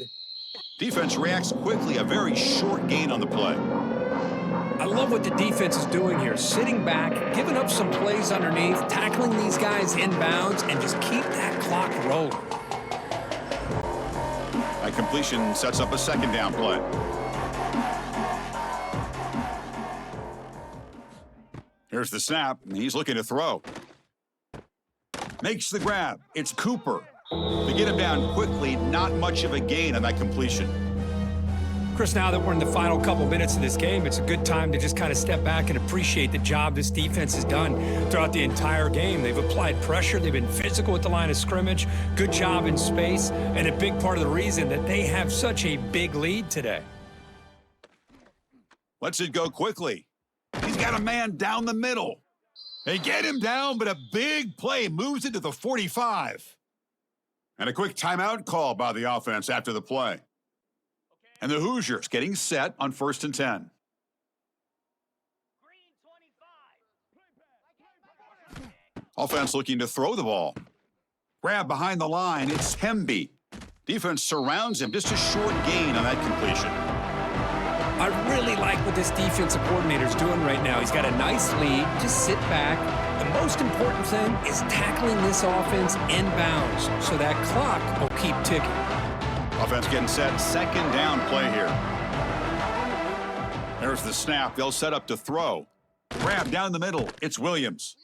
Defense reacts quickly, a very short gain on the play. I love what the defense is doing here. Sitting back, giving up some plays underneath, tackling these guys inbounds, and just keep that clock rolling. That completion sets up a 2nd down play. Here's the snap, and he's looking to throw. Makes the grab. It's Cooper. To get him down quickly, not much of a gain on that completion. Chris, now that we're in the final couple minutes of this game, it's a good time to just kind of step back and appreciate the job this defense has done throughout the entire game. They've applied pressure. They've been physical at the line of scrimmage. Good job in space, and a big part of the reason that they have such a big lead today. Lets it go quickly. He's got a man down the middle. They get him down, but a big play moves it to the 45. And a quick timeout call by the offense after the play. And the Hoosiers getting set on 1st and 10. Offense looking to throw the ball. Grab behind the line. It's Hemby. Defense surrounds him. Just a short gain on that completion. I really like what this defensive coordinator is doing right now. He's got a nice lead. Just sit back. The most important thing is tackling this offense inbounds so that clock will keep ticking. Offense getting set. 2nd down play here. There's the snap. They'll set up to throw. Grab down the middle. It's Williams.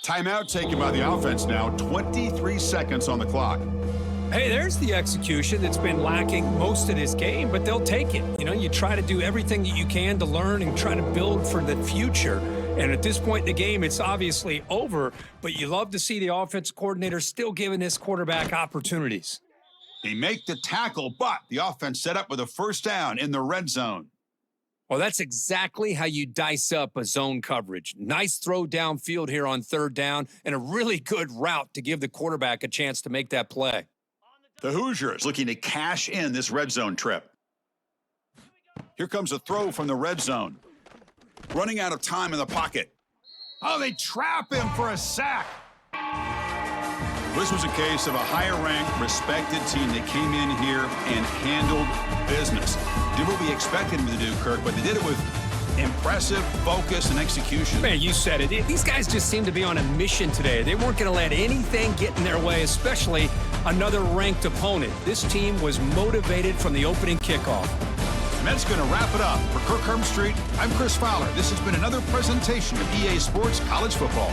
Timeout taken by the offense now. 23 seconds on the clock. Hey, there's the execution that's been lacking most of this game, but they'll take it. You know, you try to do everything that you can to learn and try to build for the future. And at this point in the game, it's obviously over, but you love to see the offense coordinator still giving this quarterback opportunities. They make the tackle, but the offense set up with a 1st down in the red zone. Well, that's exactly how you dice up a zone coverage. Nice throw downfield here on 3rd down and a really good route to give the quarterback a chance to make that play. The Hoosiers looking to cash in this red zone trip. Here comes a throw from the red zone. Running out of time in the pocket. Oh, they trap him for a sack. This was a case of a higher-ranked, respected team that came in here and handled business. Did what we expected them to do, Kirk, but they did it with impressive focus and execution. Man, you said it. These guys just seem to be on a mission today. They weren't going to let anything get in their way, especially another ranked opponent. This team was motivated from the opening kickoff. And that's going to wrap it up. For Kirk Hermstreet, I'm Chris Fowler. This has been another presentation of EA Sports College Football.